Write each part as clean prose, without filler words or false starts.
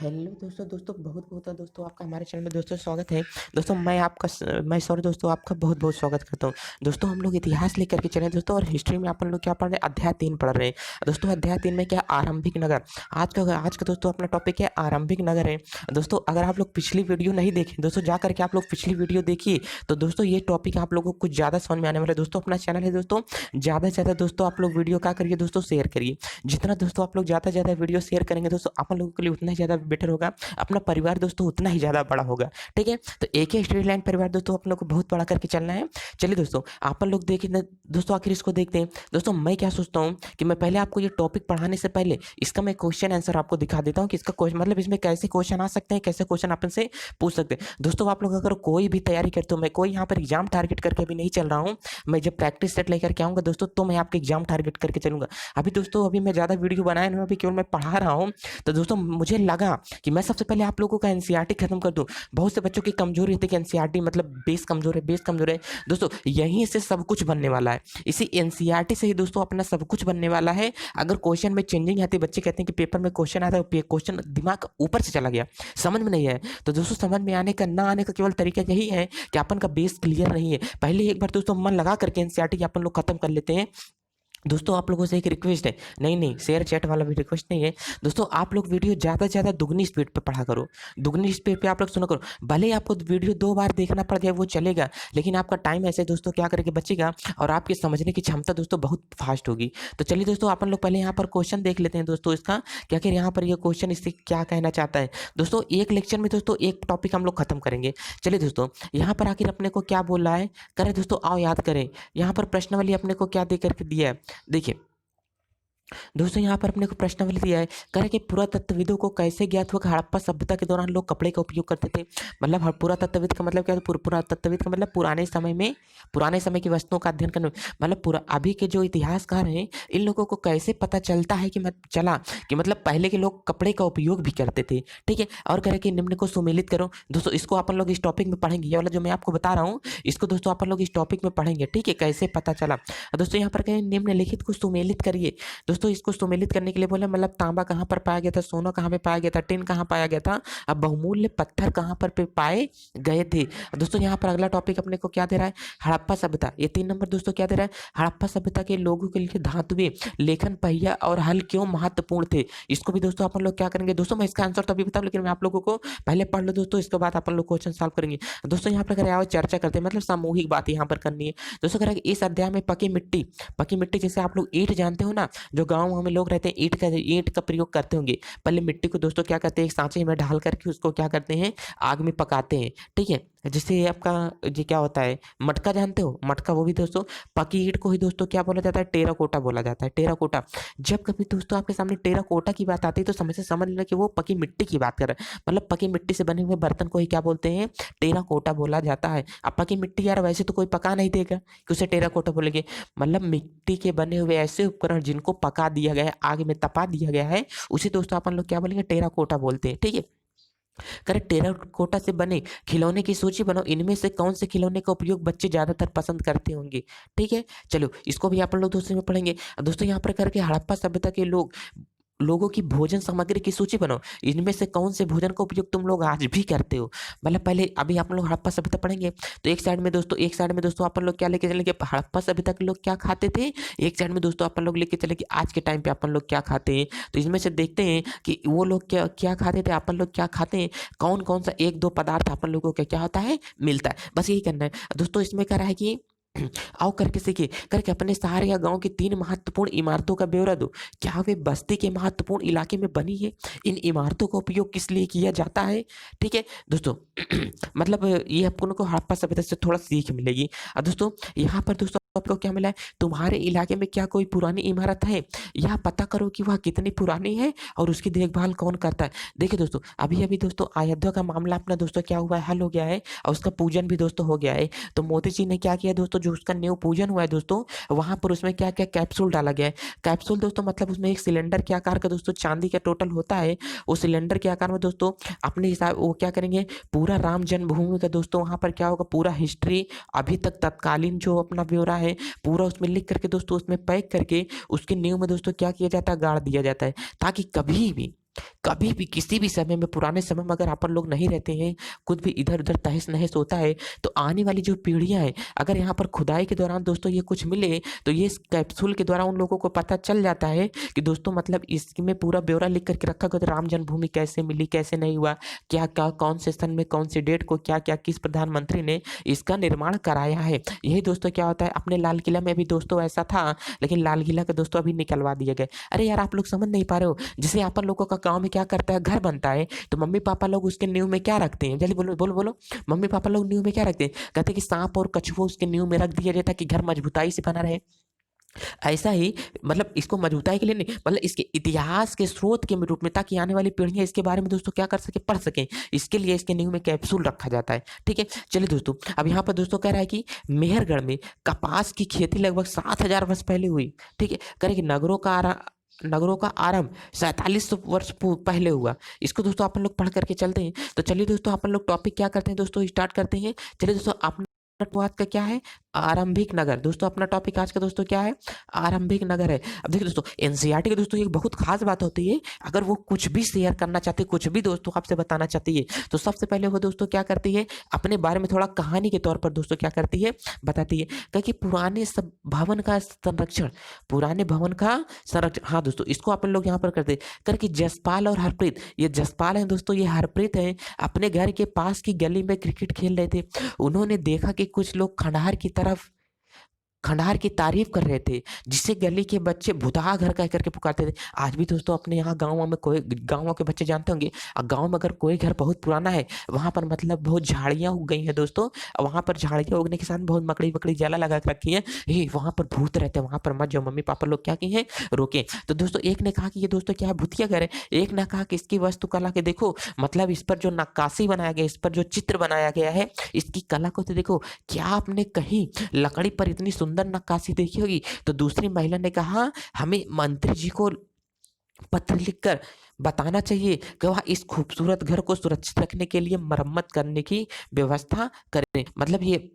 Hello दोस्तों बहुत बहुत दोस्तों आपका हमारे चैनल में दोस्तों स्वागत है। दोस्तों मैं सॉरी दोस्तों आपका बहुत बहुत स्वागत करता हूँ। दोस्तों हम लोग इतिहास लेकर के चले दोस्तों और हिस्ट्री में अपन लोग क्या पढ़ रहे हैं, अध्याय 3 पढ़ रहे हैं। दोस्तों अध्याय 3 में क्या, आरंभिक नगर। आज का दोस्तों अपना टॉपिक है आरंभिक नगर है। दोस्तों अगर आप लोग पिछली वीडियो नहीं देखें दोस्तों, जा करके आप लोग पिछली वीडियो देखिए तो दोस्तों ये टॉपिक आप लोगों को कुछ ज़्यादा समझ में आने वाला है। दोस्तों अपना चैनल है दोस्तों, ज़्यादा से ज़्यादा दोस्तों आप लोग वीडियो क्या करिए दोस्तों, शेयर करिए। जितना दोस्तों आप लोग ज़्यादा से ज़्यादा वीडियो शेयर करेंगे दोस्तों अपन लोगों के लिए उतना ही ज़्यादा बेटर होगा, अपना परिवार दोस्तों उतना ही ज़्यादा बड़ा होगा। ठीक है, तो एक ही स्ट्रेट लाइन परिवार दोस्तों अपन लोग को बहुत बड़ा करके चलना है। चलिए दोस्तों अपन लोग देखें दोस्तों, आखिर इसको देखते हैं। दोस्तों मैं क्या सोचता हूँ कि मैं पहले आपको ये टॉपिक पढ़ाने से पहले इसका मैं क्वेश्चन आंसर आपको दिखा देता हूँ कि इसका क्वेश्चन मतलब इसमें कैसे क्वेश्चन आ सकते हैं, कैसे क्वेश्चन अपन से पूछ सकते हैं। दोस्तों आप लोग अगर कोई भी तैयारी करते हो, मैं कोई यहाँ पर एग्जाम टारगेट करके अभी नहीं चल रहा हूँ। मैं जब प्रैक्टिस सेट लेकर के आऊँगा दोस्तों तो मैं आपके एग्जाम टारगेट करके चलूंगा। अभी दोस्तों अभी मैं ज़्यादा वीडियो बनाया नहीं, अभी केवल मैं पढ़ा रहा हूँ। तो दोस्तों मुझे लगा कि मैं सबसे पहले आप लोगों का एनसीईआरटी खत्म कर दूं। बहुत से बच्चों की कमजोरी होती है कि एनसीईआरटी मतलब बेस कमजोर है। दोस्तों यहीं से सब कुछ बनने वाला है, इसी एनसीईआरटी से ही दोस्तों अपना सब कुछ बनने वाला है। अगर क्वेश्चन में चेंजिंग आती है, बच्चे कहते हैं कि पेपर में क्वेश्चन आता है, क्वेश्चन दिमाग ऊपर से चला गया, समझ में नहीं है, तो दोस्तों समझ में आने का ना आने का केवल तरीका यही है कि अपन का बेस क्लियर नहीं है। पहले एक बार दोस्तों मन लगा करके एनसीईआरटी अपन लोग खत्म कर लेते हैं। दोस्तों आप लोगों से एक रिक्वेस्ट है, नहीं शेयर चैट वाला भी रिक्वेस्ट नहीं है दोस्तों, आप लोग वीडियो ज़्यादा से ज़्यादा दुगनी स्पीड पे पढ़ा करो, दुगनी स्पीड पे आप लोग सुना करो। भले ही आपको वीडियो 2 बार देखना पड़ जाए वो चलेगा, लेकिन आपका टाइम ऐसे दोस्तों क्या करके बचेगा और आपके समझने की क्षमता दोस्तों बहुत फास्ट होगी। तो चलिए दोस्तों अपन लोग पहले यहाँ पर क्वेश्चन देख लेते हैं दोस्तों इसका, क्या आखिर यहाँ पर ये क्वेश्चन इससे क्या कहना चाहता है। दोस्तों एक लेक्चर में दोस्तों एक टॉपिक हम लोग खत्म करेंगे। चलिए दोस्तों यहाँ पर आखिर अपने को क्या बोल रहा है, करें दोस्तों, आओ याद करें। यहाँ पर प्रश्नावली अपने को क्या दे करके दिया है, देखिए दोस्तों यहाँ पर अपने को प्रश्नावली दिया है, कह कि पुरातत्वविदों को कैसे ज्ञात हुआ कि हड़प्पा सभ्यता के दौरान लोग कपड़े का उपयोग करते थे। मतलब पुरातत्वविद का मतलब क्या है, पुरातत्वविद का मतलब पुराने समय की वस्तुओं का अध्ययन करना। मतलब पूरा अभी के जो इतिहासकार हैं इन लोगों को कैसे पता चलता है कि मतलब पहले के लोग कपड़े का उपयोग भी करते थे। ठीक है, और कह रहे कि निम्न को सुमेलित करो। दोस्तों इसको अपन लोग इस टॉपिक में पढ़ेंगे, ये वाला जो मैं आपको बता रहा हूँ इसको दोस्तों अपन लोग इस टॉपिक में पढ़ेंगे। ठीक है, कैसे पता चला। दोस्तों यहाँ पर कहें निम्नलिखित को सुमेलित करिए। दोस्तों इसको सुमेलित करने के लिए बोले मतलब तांबा कहाँ पर पाया गया था, सोना कहाँ पे पाया गया था, टिन कहाँ पाया गया था, अब बहुमूल्य पत्थर कहाँ पर पे पाए गए थे। दोस्तों यहाँ पर अगला टॉपिक अपने को क्या दे रहा है, हड़प्पा सभ्यता। ये 3 नंबर दोस्तों क्या दे रहा है, हड़प्पा सभ्यता के लोगों के लिए धातुएं, लेखन, पहिया और हल क्यों महत्वपूर्ण थे। इसको भी दोस्तों अपन लोग क्या करेंगे। दोस्तों मैं इसका आंसर तो अभी बताऊँ, लेकिन मैं आप लोगों को पहले पढ़ लो दोस्तों, इसके बाद अपन लोग क्वेश्चन सॉल्व करेंगे। दोस्तों यहाँ पर आओ चर्चा करते हैं, मतलब सामूहिक बात यहाँ पर करनी है। दोस्तों कह इस अध्याय में पकी मिट्टी जैसे आप लोग ईंट जानते हो ना, जो गाँव में लोग रहते हैं ईंट का प्रयोग करते होंगे। पहले मिट्टी को दोस्तों क्या करते हैं, एक सांचे में ढाल करके उसको क्या करते हैं, आग में पकाते हैं। ठीक है, जिससे आपका ये क्या होता है, मटका जानते हो, मटका, वो भी दोस्तों पकी ईंट को ही दोस्तों क्या बोला जाता है, टेराकोटा बोला जाता है, टेराकोटा। जब कभी दोस्तों आपके सामने टेराकोटा की बात आती है तो समझ लेना कि वो पकी मिट्टी की बात कर रहा है। मतलब पकी मिट्टी से बने हुए बर्तन को ही क्या बोलते हैं, टेराकोटा बोला जाता है। अब पकी मिट्टी यार वैसे तो कोई पका नहीं देगा कि उसे टेराकोटा बोलेंगे। मतलब मिट्टी के बने हुए ऐसे उपकरण जिनको पका दिया गया है, आग में तपा दिया गया है, उसे दोस्तों अपन लोग क्या बोलेंगे, टेराकोटा बोलते हैं। ठीक है, करेक्ट। टेराकोटा से बने खिलौने की सूची बनाओ, इनमें से कौन से खिलौने का उपयोग बच्चे ज्यादातर पसंद करते होंगे। ठीक है, चलो इसको भी आप लोग दूसरे में पढ़ेंगे। दोस्तों यहाँ पर करके हड़प्पा सभ्यता के लोगों की भोजन सामग्री की सूची बनाओ, इनमें से कौन से भोजन का उपयोग तुम लोग आज भी करते हो। मतलब पहले अभी आप लोग हड़प्पा सभ्यता पढ़ेंगे तो एक साइड में दोस्तों अपन लोग क्या लेके चलेंगे, हड़प्पा सभ्यता के लोग क्या खाते थे, एक साइड में दोस्तों अपन लोग लेके चले कि आज के टाइम पे अपन लोग क्या खाते हैं। तो इसमें से देखते हैं कि वो लोग क्या क्या खाते थे, अपन लोग क्या खाते हैं, कौन कौन सा 1-2 पदार्थ अपन लोगों को क्या होता है, मिलता है। बस यही करना है दोस्तों। इसमें क्या रहा है कि आओ करके सीखिए, करके अपने शहर या गांव की 3 महत्वपूर्ण इमारतों का ब्यौरा दो। क्या वे बस्ती के महत्वपूर्ण इलाके में बनी है, इन इमारतों का उपयोग किस लिए किया जाता है। ठीक है दोस्तों मतलब ये आपको हड़प्पा सभ्यता से थोड़ा सीख मिलेगी। और दोस्तों यहाँ पर दोस्तों आपको क्या मिला है, तुम्हारे इलाके में क्या कोई पुरानी इमारत है, यह पता करो कि वह कितनी पुरानी है और उसकी देखभाल कौन करता है। देखिए दोस्तों अभी अभी दोस्तों अयोध्या का मामला अपना दोस्तों क्या हुआ है, हल हो गया है और उसका पूजन भी दोस्तों हो गया है। तो मोदी जी ने क्या किया दोस्तों, जो उसका न्यू पूजन हुआ है दोस्तों, वहां पर उसमें क्या क्या कैप्सूल डाला गया है। कैप्सूल दोस्तों मतलब उसमें एक सिलेंडर के आकार का दोस्तों चांदी का टोटल होता है। उस सिलेंडर के आकार में दोस्तों अपने हिसाब वो क्या करेंगे, पूरा राम जन्मभूमि का दोस्तों वहां पर क्या होगा, पूरा हिस्ट्री अभी तक तत्कालीन जो अपना ब्यौरा है पूरा उसमें लिख करके दोस्तों उसमें पैक करके उसके नींव में दोस्तों क्या किया जाता है, गाड़ दिया जाता है, ताकि कभी भी कभी भी किसी भी समय में पुराने समय में अगर अपन लोग नहीं रहते हैं, कुछ भी इधर-उधर तहस-नहस होता है, तो आने वाली जो पीढ़ियाँ हैं, अगर यहाँ पर खुदाई के दौरान दोस्तों ये कुछ मिले, तो ये इस कैप्सूल के द्वारा उन लोगों को पता चल जाता है कि दोस्तों मतलब इसमें पूरा ब्यौरा लिख कर के रखा गया था, राम जन्मभूमि कैसे मिली, कैसे नहीं हुआ, क्या-क्या कौन से सन में, कौन सी डेट को क्या-क्या किस प्रधानमंत्री ने इसका निर्माण कराया है। यही दोस्तों क्या होता है, अपने लाल किला में भी दोस्तों ऐसा था, लेकिन लाल किला के दोस्तों अभी निकलवा दिए गए। अरे यार, आप लोग समझ नहीं पा रहे हो, जैसे अपन लोगों का गाँव में क्या करता है, घर बनता है, तो मम्मी-पापा लोग उसके नींव में क्या रखते हैं? जल्दी बोलो, बोलो, बोलो। मम्मी-पापा लोग नींव में क्या रखते हैं? कहते हैं कि सांप और कछुआ उसके नींव में रख दिया जाए ताकि घर मजबूताई से बना रहे। ऐसा ही मतलब इसको मजबूताई के लिए नहीं, मतलब इसके इतिहास के स्रोत के रूप में, ताकि आने वाली पीढ़ियाँ इसके बारे में दोस्तों क्या कर सकें, पढ़ सकें। इसके लिए इसके नींव में कैप्सूल रखा जाता है। ठीक है? चलिए दोस्तों, अब यहाँ पर दोस्तों कह रहा है कि मेहरगढ़ में कपास की खेती लगभग 7000 वर्ष पहले हुई। ठीक है? कह रहे कि नगरों का आरंभ 4700 वर्ष पहले हुआ। इसको दोस्तों अपन लोग पढ़ करके चलते हैं। तो चलिए दोस्तों, अपन लोग टॉपिक क्या करते हैं दोस्तों, स्टार्ट करते हैं। चलिए दोस्तों, अपना आज का क्या है, आरंभिक नगर। दोस्तों अपना टॉपिक आज का दोस्तों क्या है, आरंभिक नगर है। अब देखिए दोस्तों, एनसीईआरटी के दोस्तों एक बहुत खास बात होती है, अगर वो कुछ भी शेयर करना चाहती है, कुछ भी दोस्तों आपसे बताना चाहती है, तो सबसे पहले वो दोस्तों क्या करती है, अपने बारे में थोड़ा कहानी के तौर पर दोस्तों क्या करती है, बताती है। क्योंकि पुराने सब भवन का संरक्षण, पुराने भवन का संरक्षण, हाँ दोस्तों, इसको अपन लोग यहाँ पर करते हैं। करके जसपाल और हरप्रीत, ये जसपाल है दोस्तों, ये हरप्रीत है, अपने घर के पास की गली में क्रिकेट खेल रहे थे। उन्होंने देखा कि कुछ लोग खंडहर की तारीफ कर रहे थे, जिसे गली के बच्चे भुतहा घर कह करके पुकारते थे। आज भी दोस्तों अपने यहाँ गाँवों में कोई, गाँवों के बच्चे जानते होंगे, गाँव में अगर कोई घर बहुत पुराना है, वहाँ पर मतलब बहुत झाड़ियाँ उग गई हैं दोस्तों, वहाँ पर झाड़ियाँ उगने के साथ बहुत मकड़ी-वकड़ी जाला लगा के रखी है, हे वहाँ पर भूत रहते हैं, वहाँ पर मत जाओ। मम्मी-पापा लोग क्या किए हैं, रोके। तो दोस्तों एक ने कहा कि ये दोस्तों क्या है, भूतिया घर है। एक ने कहा कि इसकी वास्तुकला के देखो, मतलब इस पर जो नक्काशी बनाया गया है, इस पर जो चित्र बनाया गया है, इसकी कला को तो देखो, क्या आपने कहीं लकड़ी पर इतनी सुंदर नक्काशी देखी होगी? तो दूसरी महिला ने कहा, हमें मंत्री जी को पत्र लिखकर बताना चाहिए कि वह इस खूबसूरत घर को सुरक्षित रखने के लिए मरम्मत करने की व्यवस्था करें। मतलब ये,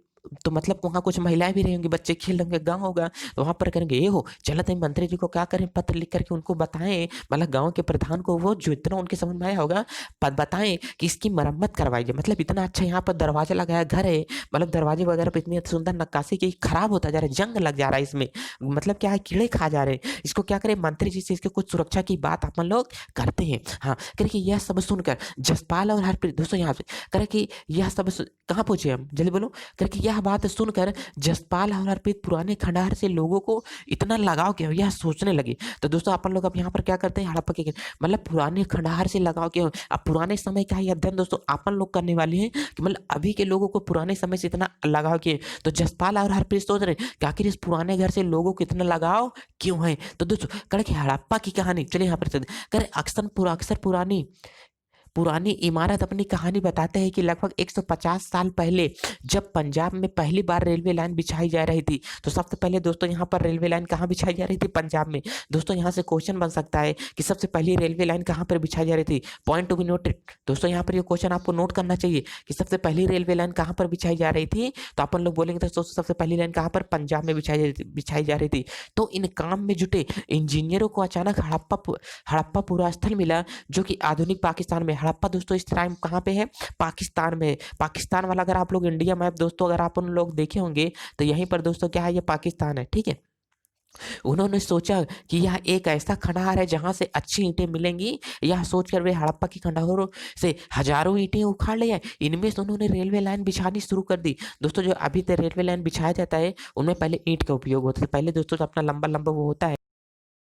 तो मतलब वहाँ कुछ महिलाएं भी रहेंगी, बच्चे खेल रहे गाँव होगा, तो वहाँ पर करेंगे, ये हो चलो तो मंत्री जी को क्या करें, पत्र लिख करके उनको बताएं, मतलब गाँव के प्रधान को, वो जो इतना उनके समझ में आया होगा, बताएं कि इसकी मरम्मत करवाई जाए। मतलब इतना अच्छा यहाँ पर दरवाजा लगाया, घर है, मतलब दरवाजे वगैरह पर इतनी सुंदर नक्काशी की, खराब होता जा रहा है, जंग लग जा रहा है इसमें, मतलब क्या है, कीड़े खा जा रहे हैं, इसको क्या करें, मंत्री जी से इसके कुछ सुरक्षा की बात अपन लोग करते हैं। हाँ, करके यह सब सुनकर जसपाल और हरप्रीत दोस्तों यहाँ पे करे कि यह सब कहाँ पहुंचे हम, जल्दी बोलो। करके यह बात सुनकर जसपाल और हरप्रीत पुराने खंडहर से लोगों को इतना लगाव क्यों, यह सोचने लगे। तो दोस्तों अपन लोग अब यहाँ पर क्या करते हैं, हड़प्पा के, मतलब पुराने खंडहर से लगाव क्यों। अब पुराने समय का ही अध्ययन दोस्तों अपन लोग करने वाले हैं कि मतलब अभी के लोगों को पुराने समय से इतना लगाव क्यों। तो जसपाल और हरप्रीत सोच रहे कि आखिर इस पुराने घर से लोगों को इतना लगाव क्यों है। तो दोस्तों करे कि हड़प्पा की कहानी, चलिए यहाँ पर करे, अक्सर पुरानी पुरानी इमारत अपनी कहानी बताते हैं कि लगभग 150 साल पहले जब पंजाब में पहली बार रेलवे लाइन बिछाई जा रही थी, तो सबसे पहले दोस्तों यहाँ पर रेलवे लाइन कहाँ बिछाई जा रही थी, पंजाब में। दोस्तों यहाँ से क्वेश्चन बन सकता है कि सबसे पहली रेलवे लाइन कहाँ पर बिछाई जा रही थी, पॉइंट टू बी नोटेड। दोस्तों यहाँ पर ये क्वेश्चन आपको नोट करना चाहिए कि सबसे पहली रेलवे लाइन कहाँ पर बिछाई जा रही थी, तो अपन लोग बोलेंगे दोस्तों सबसे पहली लाइन कहाँ पर, पंजाब में बिछाई जा रही थी। तो इन काम में जुटे इंजीनियरों को अचानक हड़प्पा पूरा स्थल मिला, जो कि आधुनिक पाकिस्तान में। हड़प्पा दोस्तों इस टाइम कहाँ पे है, पाकिस्तान में। पाकिस्तान वाला अगर आप लोग इंडिया मैप दोस्तों अगर आप उन लोग देखे होंगे, तो यहीं पर दोस्तों क्या है, ये पाकिस्तान है। ठीक है, उन्होंने सोचा कि यह एक ऐसा खंडहर है जहां से अच्छी ईंटें मिलेंगी। यह सोचकर वे हड़प्पा की खंडहरों से हजारों ईंटें उखाड़ ले आए। इनमें से उन्होंने रेलवे लाइन बिछानी शुरू कर दी। दोस्तों जो अभी तक रेलवे लाइन बिछाया जाता है, उनमें पहले ईंट का उपयोग होता है। पहले दोस्तों तो अपना लंबा लंबा वो होता है,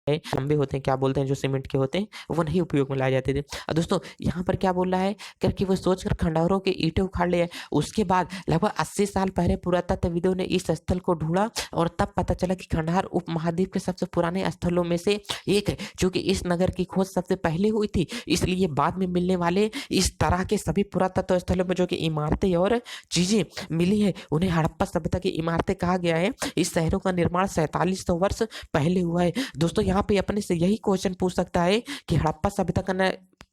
लंबे होते हैं, क्या बोलते हैं, जो सीमेंट के होते हैं, वो नहीं उपयोग में लाए जाते थे। और दोस्तों यहाँ पर क्या बोल रहा है, करके वो सोचकर खंडहरों के ईंटें उखाड़ लिए। उसके बाद लगभग 80 साल पहले पुरातत्वविदों ने इस स्थल को ढूंढा, और तब पता चला कि खंडहर उपमहाद्वीप के सबसे पुराने स्थलों में से एक है। चूंकि इस नगर की खोज सबसे पहले हुई थी, इसलिए बाद में मिलने वाले इस तरह के सभी पुरातत्व स्थलों में जो कि इमारतें और चीजें मिली है, उन्हें हड़प्पा सभ्यता की इमारतें कहा गया है। इस शहरों का निर्माण 4700 वर्ष पहले हुआ है। दोस्तों यहाँ पे अपने से यही क्वेश्चन पूछ सकता है कि हड़प्पा सभ्यता का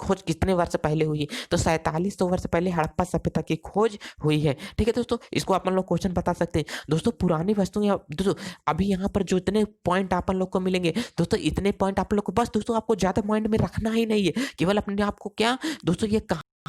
खोज कितने वर्ष पहले हुई है? तो 4700 वर्ष पहले हड़प्पा सभ्यता की खोज हुई है। ठीक है दोस्तों, इसको अपन लोग क्वेश्चन बता सकते हैं। दोस्तों पुरानी वस्तुएं दोस्तों अभी यहाँ पर जो इतने पॉइंट अपन लोग को मिलेंगे दोस्तों, इतने पॉइंट आप लोग को बस दोस्तों आपको ज्यादा माइंड में रखना ही नहीं है, केवल अपने आप को क्या दोस्तों ये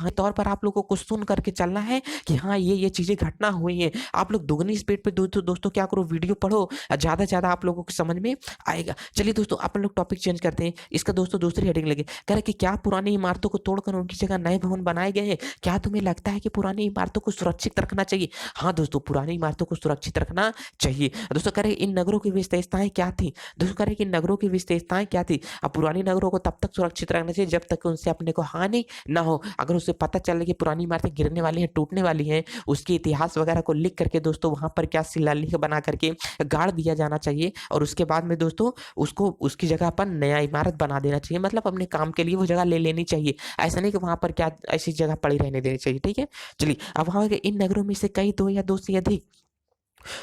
तौर पर आप लोगों को सुन करके चलना है कि हाँ ये चीजें घटना हुई है। आप लोग दुगनी स्पीड पे दोस्तों क्या करो, वीडियो पढ़ो, ज्यादा ज्यादा आप लोगों को समझ में आएगा। चलिए दोस्तों अपन लोग टॉपिक चेंज करते हैं। इसका दोस्तों दूसरी हेडिंग लगे, कह रहे कि क्या पुरानी इमारतों को तोड़कर उनकी जगह नए भवन बनाए गए हैं? क्या तुम्हें लगता है कि पुरानी इमारतों को सुरक्षित रखना चाहिए? हाँ दोस्तों, पुरानी इमारतों को सुरक्षित रखना चाहिए। दोस्तों कह रहे इन नगरों की विशेषताएं क्या थी? दोस्तों कह रहे कि नगरों की विशेषताएं क्या थी? अब पुरानी नगरों को तब तक सुरक्षित रखना चाहिए जब तक उनसे अपने को हानि ना हो। अगर उसे पता चले कि पुरानी इमारतें गिरने वाली हैं, टूटने वाली हैं, उसके इतिहास वगैरह को लिख करके दोस्तों वहां पर क्या शिलालेख बना करके गाड़ दिया जाना चाहिए, और उसके बाद में दोस्तों उसको उसकी जगह पर नया इमारत बना देना चाहिए। मतलब अपने काम के लिए वो जगह ले लेनी चाहिए, ऐसा नहीं कि वहां पर क्या ऐसी जगह पड़ी रहने देनी चाहिए। ठीक है, चलिए अब वहां इन नगरों में से कई दो या दो से अधिक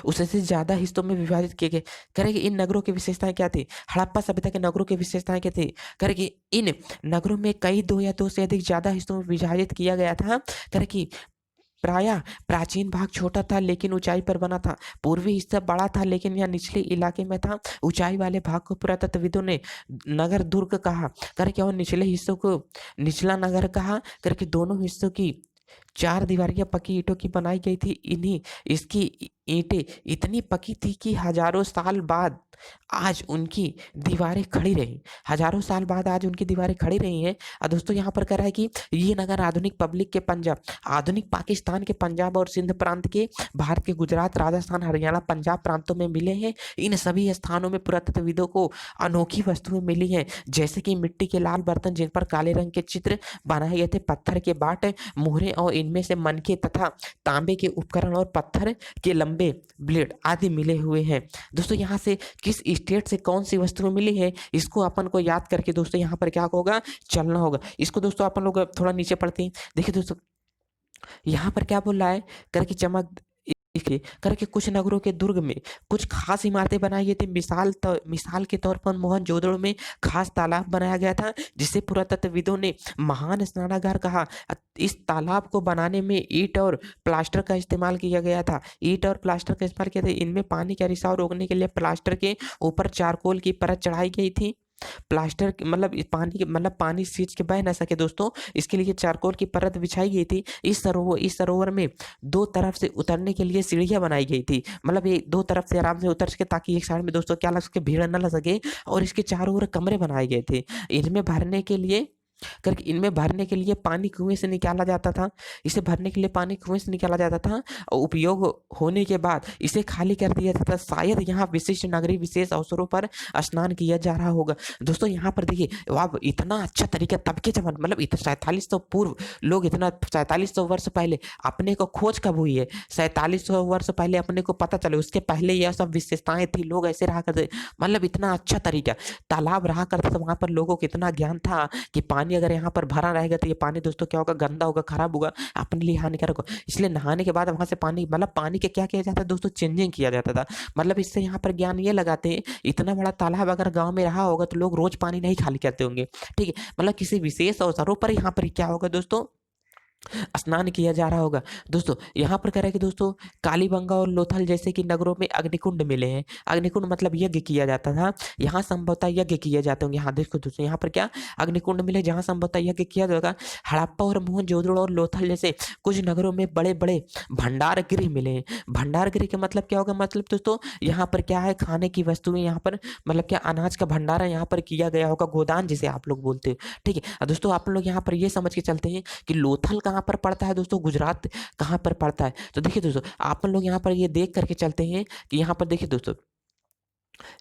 उससे ज्यादा हिस्सों में विभाजित किए गए। करें कि इन नगरों की विशेषताएं क्या थी? हड़प्पा सभ्यता के नगरों की विशेषताएं क्या थी? करें कि इन नगरों में कई दो या दो से अधिक ज्यादा हिस्सों में विभाजित किया गया था। करें कि प्रायः प्राचीन भाग छोटा था लेकिन ऊंचाई पर बना था, पूर्वी हिस्सा बड़ा था लेकिन यह निचले इलाके में था। ऊंचाई वाले भाग को पुरातत्वविदों ने नगर दुर्ग कहा करके और निचले हिस्सों को निचला नगर कहा करके। दोनों हिस्सों की चार दीवारियां पक्की ईंटों की बनाई गई थी। इन्हीं इसकी ईंटें इतनी पक्की थी कि हजारों साल बाद आज उनकी दीवारें खड़ी रही। हजारों साल बाद आज उनकी दीवारें खड़ी रही हैं। और दोस्तों यहाँ पर कह रहा है कि ये नगर आधुनिक पब्लिक के पंजाब, आधुनिक पाकिस्तान के पंजाब और सिंध प्रांत के, भारत के गुजरात, राजस्थान, हरियाणा, पंजाब प्रांतों में मिले हैं। इन सभी स्थानों में पुरातत्वविदों को अनोखी वस्तुएं मिली हैं, जैसे कि मिट्टी के लाल बर्तन जिन पर काले रंग के चित्र बनाए गए थे, पत्थर के बाट, मोहरे और इनमें से मनके तथा तांबे के उपकरण और पत्थर के लंबे ब्लेड आदि मिले हुए हैं। दोस्तों यहाँ से किस स्टेट से कौन सी वस्तुएं मिली है इसको अपन को याद करके दोस्तों यहाँ पर क्या होगा, चलना होगा। इसको दोस्तों अपन लोग थोड़ा नीचे पढ़ते हैं। देखिए दोस्तों यहाँ पर क्या बोल रहा है, करके चमक करके कुछ नगरों के दुर्ग में कुछ खास इमारतें बनाई गई थी। मिसाल के तौर पर मोहनजोदड़ो में खास तालाब बनाया गया था जिसे पुरातत्वविदों ने महान स्नानागार कहा। इस तालाब को बनाने में ईंट और प्लास्टर का इस्तेमाल किया गया था। ईंट और प्लास्टर का इस्तेमाल किया था। इनमें पानी का रिसाव रोकने के लिए प्लास्टर के ऊपर चारकोल की परत चढ़ाई गई थी। प्लास्टर मतलब पानी मतलब पानी सींच के बह ना सके दोस्तों, इसके लिए चारकोल की परत बिछाई गई थी। इस सरोवर में दो तरफ से उतरने के लिए सीढ़ियां बनाई गई थी। मतलब ये दो तरफ से आराम से उतर सके ताकि एक साइड में दोस्तों क्या लग सके, भीड़ न लग सके। और इसके चारों ओर कमरे बनाए गए थे। इनमें भरने के लिए पानी कुएं से निकाला जाता था। इसे भरने के लिए पानी कुएं से निकाला जाता था और उपयोग होने के बाद इसे खाली कर दिया जाता था। शायद यहाँ विशिष्ट नगरीय विशेष अवसरों पर स्नान किया जा रहा होगा। दोस्तों यहाँ पर देखिए वाह, इतना अच्छा तरीका तब के जमाने मतलब 4700 पूर्व लोग, इतना 4700 वर्ष पहले अपने को खोज कब हुई है? 4700 वर्ष पहले अपने को पता चले, उसके पहले यह सब विशेषताएं थी, लोग ऐसे रहा करते। मतलब इतना अच्छा तरीका, तालाब रहा करता था, वहां पर लोगों को इतना ज्ञान था कि पानी अगर यहाँ पर भरा रहेगा तो ये पानी दोस्तों क्या होगा, गंदा होगा, खराब होगा, अपने लिए हानिकारक होगा। इसलिए नहाने के बाद वहां से पानी मतलब पानी के क्या किया जाता है दोस्तों, चेंजिंग किया जाता था। मतलब इससे यहाँ पर ज्ञान ये लगाते हैं, इतना बड़ा तालाब अगर गांव में रहा होगा तो लोग रोज पानी नहीं खाली करते होंगे। ठीक है, मतलब किसी विशेष अवसरों पर यहाँ पर क्या होगा दोस्तों, स्नान किया जा रहा होगा। दोस्तों यहाँ पर कह रहे हैं कि दोस्तों कालीबंगा और लोथल जैसे कि नगरों में अग्निकुंड मिले हैं। अग्निकुंड मतलब यज्ञ किया जाता था, यहाँ संभवतः यज्ञ किए जाते होंगे। यहाँ देखो दोस्तों यहाँ पर क्या अग्निकुंड मिले जहाँ संभवतः यज्ञ किया जाएगा। हड़प्पा और मोहनजोदड़ो और लोथल जैसे कुछ नगरों में बड़े बड़े भंडार गृह मिले हैं। भंडार गृह का मतलब क्या होगा, मतलब दोस्तों यहाँ पर क्या है, खाने की वस्तुएं यहाँ पर मतलब क्या अनाज का भंडारा यहाँ पर किया गया होगा, गोदान जिसे आप लोग बोलते हो। ठीक है दोस्तों, आप लोग यहाँ पर ये समझ के चलते हैं कि लोथल कहाँ पर पड़ता है दोस्तों, गुजरात कहाँ पर पड़ता है। तो देखिए दोस्तों आप लोग यहाँ पर ये देख करके चलते हैं कि यहाँ पर देखिए दोस्तों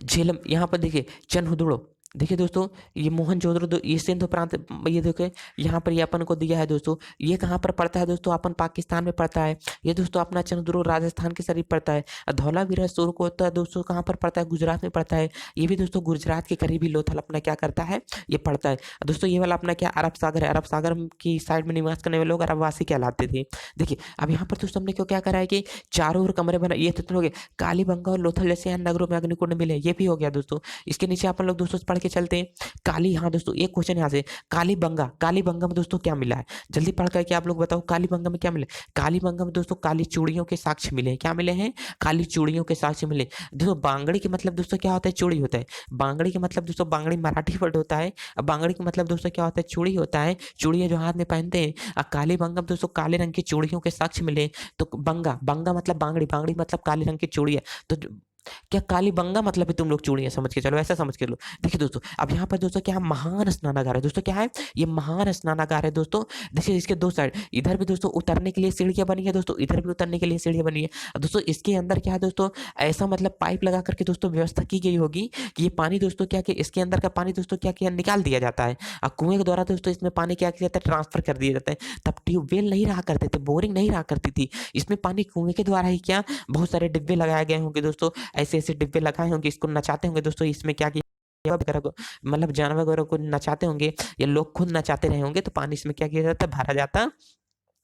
झेलम, यहाँ पर देखिए चनहुदड़ो, देखिए दोस्तों ये मोहनजोदड़ो, ये सिंध प्रांत, ये देखिए यहाँ पर ये अपन को दिया है दोस्तों। ये कहाँ पर पड़ता है दोस्तों, अपन पाकिस्तान में पड़ता है। ये दोस्तों अपना चंद्रो राजस्थान के करीब पड़ता है। धौलावीरा सुरकोता दोस्तों कहाँ पर पड़ता है, गुजरात में पड़ता है। ये भी दोस्तों गुजरात के करीब ही लोथल अपना क्या करता है, ये पड़ता है। दोस्तों ये वाला अपना क्या अरब सागर है, अरब सागर की साइड में निवास करने वाले लोग अरबवासी कहलाते थे। देखिए अब यहाँ पर दोस्तों हमने क्यों क्या करा है कि चारों ओर कमरे बना, ये तो हो गए। कालीबंगा और लोथल जैसे यहाँ नगरों में अग्निकुंड मिले, ये भी हो गया दोस्तों। इसके नीचे अपन लोग दोस्तों पढ़ के के चलते हैं। हाँ दोस्तों, एक क्वेश्चन यहाँ से, कालीबंगा में दोस्तों क्या मिला है? जल्दी पढ़ करके आप लोग बताओ, कालीबंगा में क्या मिला है? कालीबंगा में दोस्तों काली चूड़ियों के साक्ष्य मिले हैं। क्या मिले हैं? काली चूड़ियों के साक्ष्य मिले। दोस्तों बांगड़ी के मतलब दोस्तों क्या होता है? चूड़ी होता है। बांगड़ी के मतलब दोस्तों, बांगड़ी मराठी वर्ड होता है। अब बांगड़ी का मतलब दोस्तों क्या होता है? चूड़ी होता है। चूड़ियां जो हाथ में पहनते हैं। कालीबंगा में दोस्तों काले रंग की चूड़ियों के साक्ष्य मिले। तो बंगा बंगा मतलब बांगड़ी, बांगड़ी मतलब काले रंग की चूड़ियां। तो क्या कालीबंगा मतलब है तुम लोग चूड़ियां समझ के चलो, ऐसा समझ के लो। देखिए दोस्तों, अब यहाँ पर दोस्तों क्या महान स्नानागार है दोस्तों, क्या है ये? महान स्नानागार है दोस्तों। देखिए इसके दो साइड, इधर भी दोस्तों उतरने के लिए सीढ़ियां बनी है दोस्तों, इधर भी उतरने के लिए सीढ़ियां बनी है। अब दोस्तों इसके अंदर क्या है दोस्तों, ऐसा मतलब पाइप लगा करके दोस्तों व्यवस्था की गई होगी कि ये पानी दोस्तों क्या, कि इसके अंदर का पानी दोस्तों क्या किया, निकाल दिया जाता है। और कुएं के द्वारा दोस्तों इसमें पानी क्या किया जाता है? ट्रांसफर कर दिया जाता है। तब ट्यूबवेल नहीं रहा करते थे, बोरिंग नहीं रहा करती थी, इसमें पानी कुएं के द्वारा ही क्या, बहुत सारे डिब्बे लगाए गए होंगे दोस्तों, ऐसे ऐसे डिब्बे लगाए होंगे, इसको नचाते होंगे दोस्तों, इसमें क्या किया वगैरह को, मतलब जानवर वगैरह को नचाते होंगे, या लोग खुद नचाते रहे होंगे, तो पानी इसमें क्या किया जाता है? भरा जाता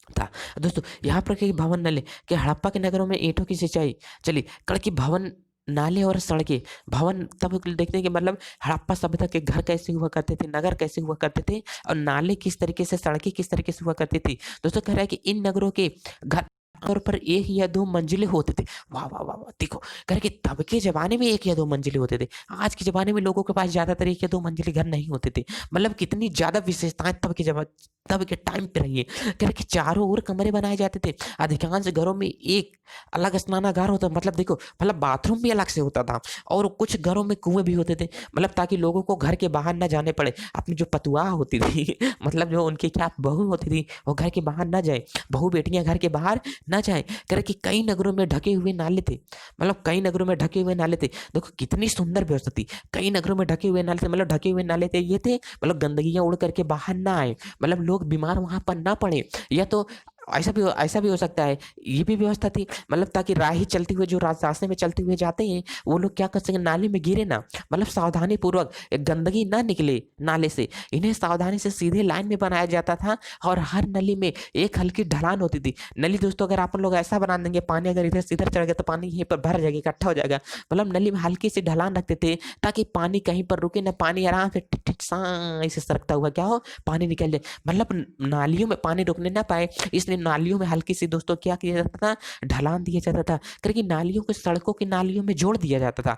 था। दोस्तों यहाँ पर के भवन नले कि हड़प्पा के नगरों में ईंटों की सिंचाई चली, कड़ की भवन नाले और सड़कें, भवन तब देखते हैं कि मतलब हड़प्पा सभ्यता के घर कैसे हुआ करते थे, नगर कैसे हुआ करते थे, और नाले किस तरीके से, सड़कें किस तरीके से हुआ करती थी। दोस्तों कह रहा है कि इन नगरों के घर तौर पर एक या दो मंजिले होते थे। वाह वाह वाह वाह, देखो कह रहे कि तब के जमाने में एक या दो मंजिले होते थे, आज के जमाने में लोगों के पास ज्यादातर एक या दो मंजिले घर नहीं होते थे। मतलब कितनी ज्यादा विशेषताएं तब के टाइम पे रही है। कह रहे कि चारों ओर कमरे बनाए जाते थे, अधिकांश घरों में एक अलग स्नानागार होता, मतलब देखो, मतलब बाथरूम भी अलग से होता था, और कुछ घरों में कुएं भी होते थे, मतलब ताकि लोगों को घर के बाहर ना जाने पड़े। अपनी जो पतुआ होती थी मतलब जो उनकी क्या बहू होती थी, वो घर के बाहर ना जाए, बहू बेटियां घर के बाहर ना जाए। कह रहे कि कई नगरों में ढके हुए नाले थे, मतलब कई नगरों में ढके हुए नाले थे। देखो कितनी सुंदर व्यवस्था थी, कई नगरों में ढके हुए नाले थे, मतलब ढके हुए नाले थे ये थे, मतलब गंदगियां उड़ करके बाहर ना आए, मतलब लोग बीमार वहां पर ना पड़े। या तो ऐसा भी हो सकता है, ये भी व्यवस्था थी, मतलब ताकि राही चलते हुए, जो रास्ते में चलते हुए जाते हैं, वो लोग क्या कर सके, नाले में गिरे ना, मतलब सावधानी पूर्वक गंदगी ना निकले नाले से, इन्हें सावधानी से सीधे लाइन में बनाया जाता था। और हर नली में एक हल्की ढलान होती थी। नली दोस्तों अगर आप लोग ऐसा बना देंगे, पानी अगर इधर से इधर चढ़ गया तो पानी यहीं पर भर जाएगा, इकट्ठा हो जाएगा, मतलब नली में हल्की सी ढलान रखते थे, ताकि पानी कहीं पर रुके ना, पानी आराम से टिट टिट सा ऐसे सरकता हुआ क्या हो, पानी निकल जाए, मतलब नालियों में पानी रुकने ना पाए, इसलिए नालियों में हल्की सी दोस्तों क्या किया जाता था, ढलान दिया जाता था, करके नालियों को सड़कों की नालियों में जोड़ दिया जाता था।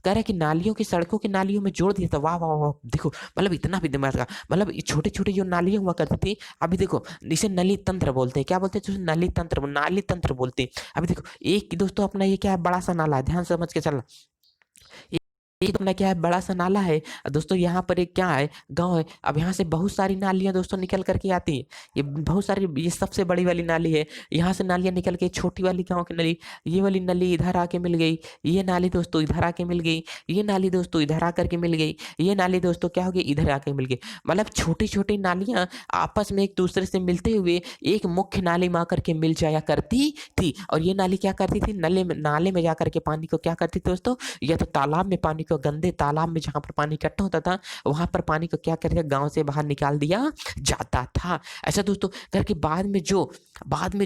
कह रहा है कि नालियों की सड़कों की नालियों में जोड़ दिया था। वाह वाह वाह, देखो मतलब इतना भी दिमाग का, मतलब छोटे छोटे जो नालियां हुआ करती थी, अभी देखो इसे नली तंत्र बोलते हैं। क्या बोलते हैं? नाली तंत्र बोलते हैं। अभी देखो एक दोस्तों अपना ये क्या है, बड़ा सा नाला है, ध्यान से समझ के चलना। ये तो अपना क्या है, बड़ा सा नाला है दोस्तों, यहाँ पर एक क्या है, गांव है। अब यहाँ से बहुत सारी नालियां दोस्तों निकल करके आती है, ये बहुत सारी, ये सबसे बड़ी वाली नाली है, यहाँ से नालियां निकल के छोटी वाली गांव की नली, ये वाली नली इधर आके मिल गई, ये नाली दोस्तों इधर आके मिल गई, ये नाली दोस्तों इधर आकर के मिल गई, ये नाली दोस्तों क्या हो गई, इधर आके मिल गई। मतलब छोटी छोटी नालियां आपस में एक दूसरे से मिलते हुए एक मुख्य नाली में आकर के मिल जाया करती थी। और ये नाली क्या करती थी, नाले में जाकर के पानी को क्या करती थी दोस्तों, या तो तालाब में पानी को, गंदे तालाब में जहां पर पानी इकट्ठा होता था, वहां पर पानी को क्या करके गांव से बाहर निकाल दिया जाता था। ऐसा दोस्तों करके बाद में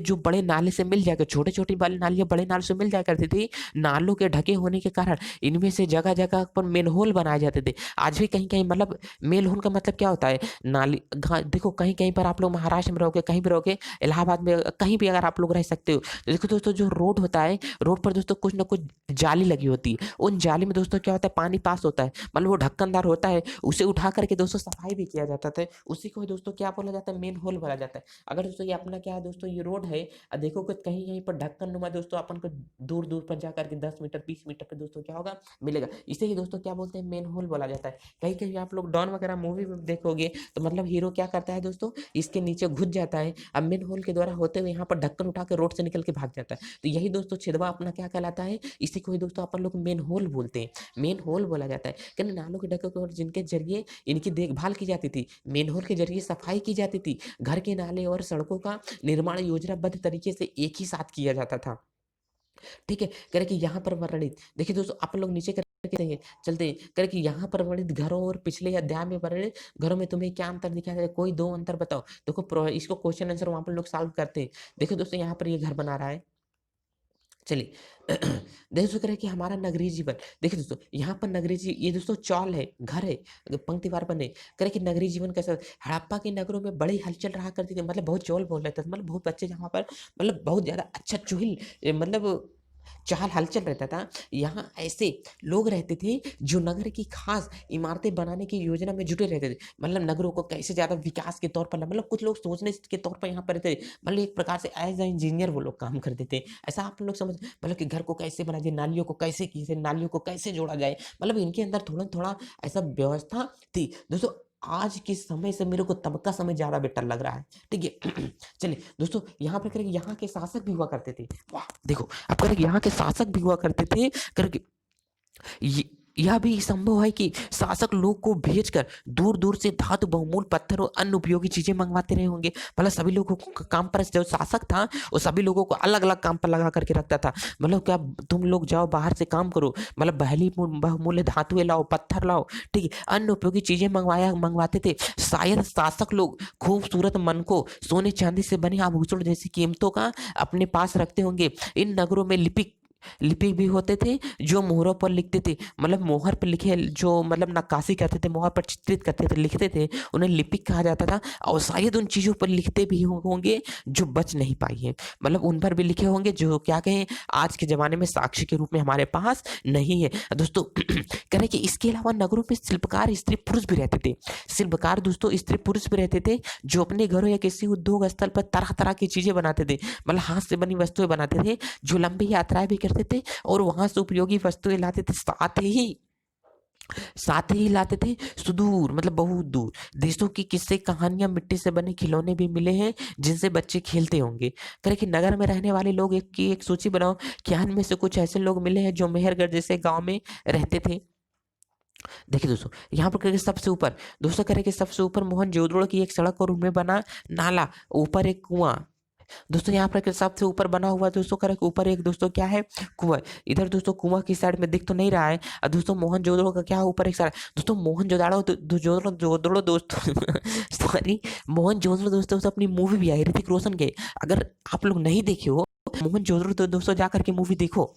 जो बड़े नाले से मिल जाएगा, छोटे छोटी वाली नालियां बड़े नाले से मिल जाया करती थी, नालों के ढके होने के कारण इनमें से जगह जगह पर मेनहोल बनाए जाते थे। आज भी कहीं कहीं, मतलब मेनहोल का मतलब क्या होता है, देखो कहीं कहीं पर आप लोग महाराष्ट्र में रहोगे, कहीं भी रहोगे, इलाहाबाद में कहीं भी अगर आप लोग रह सकते हो, तो देखो दोस्तों जो रोड होता है, रोड पर दोस्तों कुछ ना कुछ जाली लगी होती है, उन जाली में दोस्तों क्या होता है, पानी पास होता है, मतलब वो ढक्कनदार होता है, उसे उठा करके दोस्तों सफाई भी किया जाता था, उसी को दोस्तों क्या बोला जाता है, मेन होल बोला जाता है। अगर दोस्तों ये अपना क्या है दोस्तों, ये रोड है, देखो कि कहीं कहीं पर ढक्कन नुमा दोस्तों अपन को दूर दूर पर जाकर के 10 मीटर 20 मीटर पे दोस्तों क्या होगा, मिलेगा, इसे ही दोस्तों क्या बोलते हैं, मेन होल बोला जाता है। कहीं कहीं आप लोग डॉन वगैरह मूवी में देखोगे, तो मतलब हीरो क्या करता है दोस्तों, इसके नीचे घुस जाता है, अब मेन होल के द्वारा होते हुए यहाँ पर ढक्कन उठा के रोड से निकल के भाग जाता है। तो यही दोस्तों छिदवा अपना क्या कहलाता है, इसी को ही दोस्तों अपन लोग मेन होल बोलते हैं, मेन होल बोला जाता है। कहने नालों के ढक्कन और जिनके जरिए इनकी देखभाल की जाती थी, मेन होल के जरिए सफाई की जाती थी, घर के नाले और सड़कों का निर्माण योजनाबद्ध तरीके से एक ही साथ किया जाता था। ठीक है, कह रहे कि यहाँ पर वर्णित, देखिए दोस्तों आप लोग नीचे करके देंगे, चलते हैं, कह रहे कि यहाँ पर वर्णित घरों और पिछले अध्याय में वर्णित घरों में तुम्हें क्या अंतर दिखाई दे, कोई दो अंतर बताओ। देखो इसको क्वेश्चन आंसर वहां पर लोग सॉल्व करते हैं। देखो दोस्तों यहाँ पर ये घर बना रहा है, चलिए देखिए दोस्तों, कह रहे हैं कि हमारा नगरीय जीवन, देखिए दोस्तों यहाँ पर नगरीय ये दोस्तों चौल है, घर है, पंक्तिवार बने, कह रहे कि नगरीय जीवन कैसा, हड़प्पा के नगरों में बड़ी हलचल रहा करती थी, मतलब बहुत चौल बोल रहे थे, मतलब बहुत बच्चे जहाँ पर, मतलब बहुत ज्यादा अच्छा चुहिल, मतलब चहल हलचल रहता था। यहाँ ऐसे लोग रहते थे जो नगर की खास इमारतें बनाने की योजना में जुटे रहते थे, मतलब नगरों को कैसे ज्यादा विकास के तौर पर मतलब कुछ लोग सोचने के तौर पर यहाँ पर रहते थे, मतलब एक प्रकार से एज ए इंजीनियर वो लोग काम करते थे। ऐसा आप लोग समझ, मतलब कि घर को कैसे बना जाए, नालियों को कैसे किसे नालियों को कैसे जोड़ा जाए, मतलब इनके अंदर थोड़ा थोड़ा ऐसा व्यवस्था थी दोस्तों। आज के समय से मेरे को तब का समय ज्यादा बेटर लग रहा है, ठीक है। चलिए दोस्तों, यहाँ पर करेंगे यहाँ के शासक भी हुआ करते थे। वाह देखो, अब करेंगे यहाँ के शासक भी हुआ करते थे, करके यह भी संभव है कि शासक लोग को भेजकर दूर दूर से धातु बहुमूल्य पत्थर और अन्य उपयोगी चीजें मंगवाते रहे होंगे, मतलब सभी लोगों को काम पर, जो शासक था वो सभी लोगों को अलग अलग काम पर लगा करके रखता था, मतलब क्या तुम लोग जाओ बाहर से काम करो, मतलब बहुमूल्य धातुएं लाओ, पत्थर लाओ, ठीक है, अन्य उपयोगी चीजें मंगवाते थे। शायद शासक लोग खूबसूरत मन को सोने चांदी से बने आभूषण जैसी कीमतों का अपने पास रखते होंगे। इन नगरों में लिपिक भी होते थे जो मोहरों पर लिखते थे, मतलब मोहर पर लिखे, जो मतलब नक्काशी करते थे, मोहर पर चित्रित करते थे, लिखते थे, उन्हें लिपिक कहा जाता था। और शायद उन चीजों पर लिखते भी होंगे जो बच नहीं पाई है, मतलब उन पर भी लिखे होंगे जो क्या कहें आज के जमाने में साक्ष्य के रूप में हमारे पास नहीं है दोस्तों। कह रहे कि इसके अलावा नगरों में शिल्पकार स्त्री पुरुष भी रहते थे, शिल्पकार दोस्तों स्त्री पुरुष भी रहते थे, जो अपने घरों या किसी उद्योग स्थल पर तरह तरह की चीजें बनाते थे, मतलब हाथ से बनी वस्तुएं बनाते थे, जो लंबी यात्राएं भी करते थे और वहां से उपयोगी वस्तुएं लाते थे, साथ ही लाते थे सुदूर, मतलब बहुत दूर देशों की किस्से कहानियां, मिट्टी से बने खिलौने भी मिले हैं जिनसे बच्चे खेलते होंगे। करे कि नगर में रहने वाले लोग की एक सूची बनाओ, क्या इनमें से कुछ ऐसे लोग मिले हैं जो मेहरगढ़ जैसे गांव में रहते थे। देखिए दोस्तों, यहाँ पर करेंगे सबसे ऊपर, दोस्तों करेंगे सबसे ऊपर मोहनजोदड़ो की एक सड़क और उनमें बना नाला, ऊपर एक कुआं। दोस्तों यहाँ पर सबसे ऊपर बना हुआ दोस्तों का ऊपर एक दोस्तों क्या है, कुआं। इधर दोस्तों कुआं की साइड में दिख तो नहीं रहा है, और दोस्तों मोहनजोदड़ो का क्या ऊपर एक साइड, दोस्तों मोहनजोदड़ो जोदड़ो जोदड़ो दोस्तों सॉरी, मोहनजोदड़ो दोस्तों अपनी मूवी भी आई ऋतिक रोशन के, अगर आप लोग नहीं देखे हो मोहनजोदड़ो तो दोस्तों जाकर के मूवी देखो,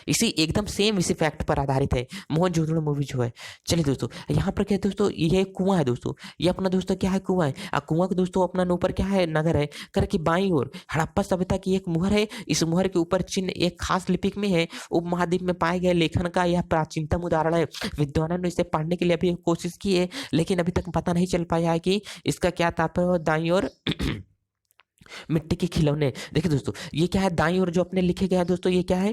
इसी एकदम सेम इसी फैक्ट पर आधारित है मोहनजोदड़ो मूवी जो है। चलिए दोस्तों, यहाँ पर क्या है दोस्तों, ये कुआं है दोस्तों, ये अपना दोस्तों क्या है, कुआं है। कुआं का दोस्तों अपना ऊपर क्या है, नगर है। कर की बाईं ओर हड़प्पा सभ्यता की एक मुहर है, इस मुहर के ऊपर चिन्ह एक खास लिपिक में है, उपमहाद्वीप में पाए गए लेखन का यह प्राचीनतम उदाहरण है। विद्वानों ने इसे पढ़ने के लिए अभी कोशिश की है, लेकिन अभी तक पता नहीं चल पाया है कि इसका क्या तात्पर्य। दाईं ओर मिट्टी के खिलौने, देखिए दोस्तों ये क्या है, दाईं ओर जो अपने लिखे गए हैं दोस्तों, ये क्या है,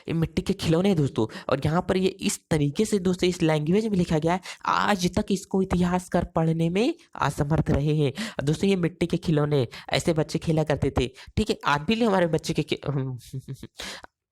ये मिट्टी के खिलौने हैं दोस्तों। और यहाँ पर ये इस तरीके से दोस्तों इस लैंग्वेज में लिखा गया है, आज तक इसको इतिहासकार पढ़ने में असमर्थ रहे हैं। दोस्तों ये मिट्टी के खिलौने ऐसे बच्चे खेला करते थे, ठीक है, आज भी हमारे बच्चे के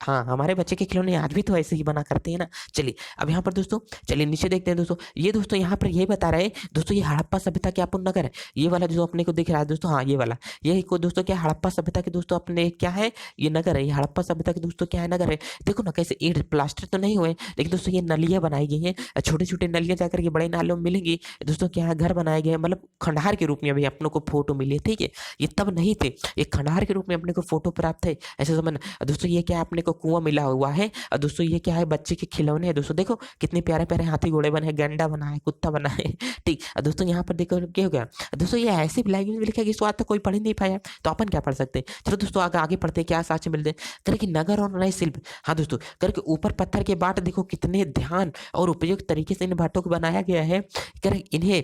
हाँ हमारे बच्चे के खिलौने आज भी तो ऐसे ही बना करते हैं ना। चलिए अब यहाँ पर दोस्तों, चलिए नीचे देखते हैं दोस्तों, ये दोस्तों यहाँ पर यही बता रहे हैं दोस्तों, ये हड़प्पा सभ्यता के अपन नगर है, ये वाला जो अपने को दिख रहा है दोस्तों, हाँ ये वाला, ये को दोस्तों क्या हड़प्पा सभ्यता के दोस्तों अपने क्या है, ये नगर है, ये हड़प्पा सभ्यता के दोस्तों क्या है, नगर है। देखो ना कैसे ईंट प्लास्टर तो नहीं हुए, लेकिन दोस्तों ये नलियां बनाई गई हैं, छोटे छोटे नलियां जाकर के बड़े नालों में मिलेंगी दोस्तों, क्या है घर बनाए गए, मतलब खंडहर के रूप में अभी अपनों को फोटो मिली है, ठीक है, ये तब नहीं थे, ये खंडहर के रूप में अपने को फोटो प्राप्त है, ऐसे समझ। दोस्तों ये क्या अपने को कुआं मिला हुआ है, और दोस्तों ये क्या है, बच्चे के खिलौने हैं दोस्तों, देखो कितने प्यारे प्यारे हाथी घोड़े बने हैं, गैंडा बना है, कुत्ता बना है, ठीक। और दोस्तों यहाँ पर देखो क्या हो गया दोस्तों, ये ऐसी लैंग्वेज में लिखा है कि इसको आज तक कोई पढ़ ही नहीं पाया, तो अपन क्या पढ़ सकते हैं। चलो दोस्तों आगे आगे पढ़ते हैं, क्या साक्ष्य मिलते हैं। करे कि नगर और नए शिल्प, हाँ दोस्तों करे कि ऊपर पत्थर के बाट देखो कितने ध्यान और उपयुक्त तरीके से इन बाटों को बनाया गया है। करे इन्हें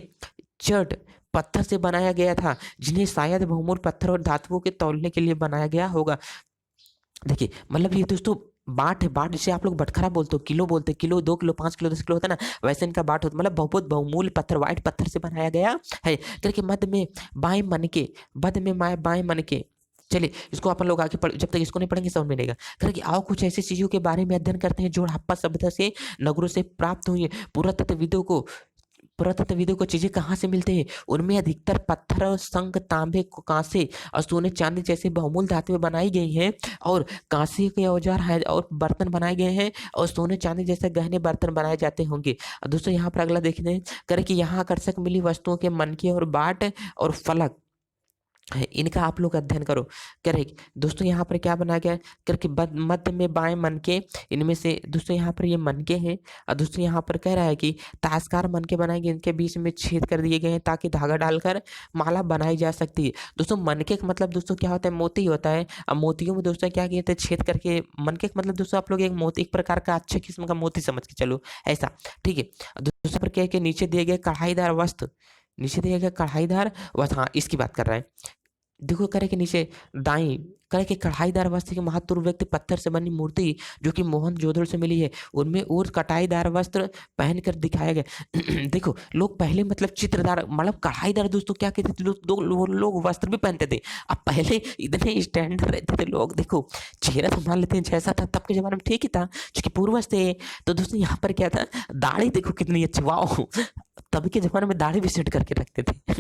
चट पत्थर से बनाया गया था, जिन्हें शायद बहुमूल्य पत्थर और धातुओं के तौलने के लिए बनाया गया होगा। देखिए मतलब ये दोस्तों बाट है, बाट जिसे आप लोग बटखरा बोलते हो, किलो बोलते हो, किलो 2 किलो 5 किलो 10 किलो होता है ना, वैसे इनका बाट होता, मतलब बहुत बहुमूल्य पत्थर व्हाइट पत्थर से बनाया गया है। करके मध्य में बाएं मन के, मध्य में बाएं मन के, चलिए इसको अपन लोग आगे जब तक इसको नहीं पढ़ेंगे समझ में नहीं आएगा। करके आओ कुछ ऐसी चीजों के बारे में अध्ययन करते हैं जो हड़प्पा सभ्यता से नगरों से प्राप्त हुई है। पुरातत्वविदों को चीजें कहाँ से मिलते हैं, उनमें अधिकतर पत्थर और संग तांबे कांसे और सोने चांदी जैसे बहुमूल्य धातुएं बनाई गई हैं, और कांसे के औजार है और बर्तन बनाए गए हैं, और सोने चांदी जैसे गहने बर्तन बनाए जाते होंगे। और दोस्तों यहाँ पर अगला देखते हैं, करे कि यहाँ आकर्षक मिली वस्तुओं के मनके और बाट और फलक, है, इनका आप लोग अध्ययन करो। करेक्ट दोस्तों, यहाँ पर क्या बनाया गया है करके मध्य में बाएं मनके, इनमें से दोस्तों यहाँ पर ये मनके हैं। और दोस्तों यहाँ पर कह रहा है कि ताशकार मनके बनाएंगे, इनके बीच में छेद कर दिए गए हैं ताकि धागा डालकर माला बनाई जा सकती है। दोस्तों मनके का मतलब दोस्तों क्या होता है, मोती होता है। अब मोतियों में दोस्तों क्या किए थे, छेद करके। मनके का मतलब दोस्तों आप लोग एक मोती, एक प्रकार का अच्छे किस्म का मोती समझ के चलो, ऐसा ठीक है। दोस्तों पर क्या है कि नीचे दिए गए कढ़ाईदार वस्त्र, नीचे दिए गए कढ़ाईदार वस्त्र, हाँ इसकी बात कर रहा है। देखो करे के नीचे दाई करे के कढ़ाईदार वस्त्र के महातुर व्यक्ति पत्थर से बनी मूर्ति जो कि मोहनजोदड़ो से मिली है, उनमें और कटाईदार वस्त्र पहनकर दिखाया गया। देखो लोग पहले मतलब चित्रदार मतलब कढ़ाईदार दोस्तों क्या कहते थे, लोग वस्त्र भी पहनते थे। अब पहले इतने स्टैंडर्ड रहते थे लोग, देखो चेहरा तो मान लेते हैं जैसा था तब के जमाने में, ठीक ही था क्योंकि पूर्वज थे। तो दोस्तों यहाँ पर क्या था, दाढ़ी देखो कितनी अच्छी, वाह, तभी के जमाने में दाढ़ी भी सेट करके रखते थे।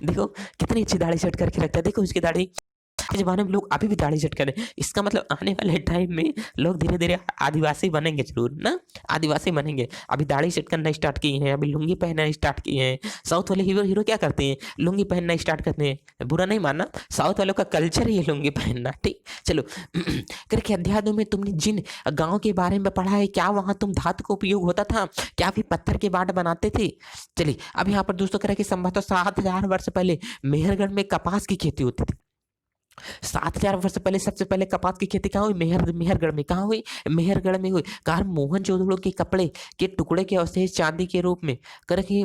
देखो कितनी अच्छी दाढ़ी सेट करके रखता है, देखो उसकी दाढ़ी के जमाने में लोग अभी भी दाढ़ी सेट करें। इसका मतलब आने वाले टाइम में लोग धीरे धीरे आदिवासी बनेंगे जरूर ना, आदिवासी बनेंगे। अभी दाढ़ी सेट करना स्टार्ट किए हैं, अभी लुंगी पहनना स्टार्ट किए हैं। साउथ वाले हीरो हीरो क्या करते हैं, लुंगी पहनना स्टार्ट करते हैं। बुरा नहीं मानना, साउथ वालों का कल्चर ही है लुंगी पहनना, ठीक। चलो करके अध्याय 2 में तुमने जिन गाँव के बारे में पढ़ा है, क्या वहां तुम धातु का उपयोग होता था, क्या भी पत्थर के बाट बनाते थे। चलिए अब यहाँ पर दोस्तों कह रहे कि संभवतः 7,000 वर्ष पहले मेहरगढ़ में कपास की खेती होती थी। 7,000 वर्ष पहले सबसे पहले कपास की खेती कहाँ हुई, मेहरगढ़ में। कहाँ हुई, मेहरगढ़ में हुई। कारण मोहनजोदड़ो के कपड़े के टुकड़े के अवशेष चांदी के रूप में कर कि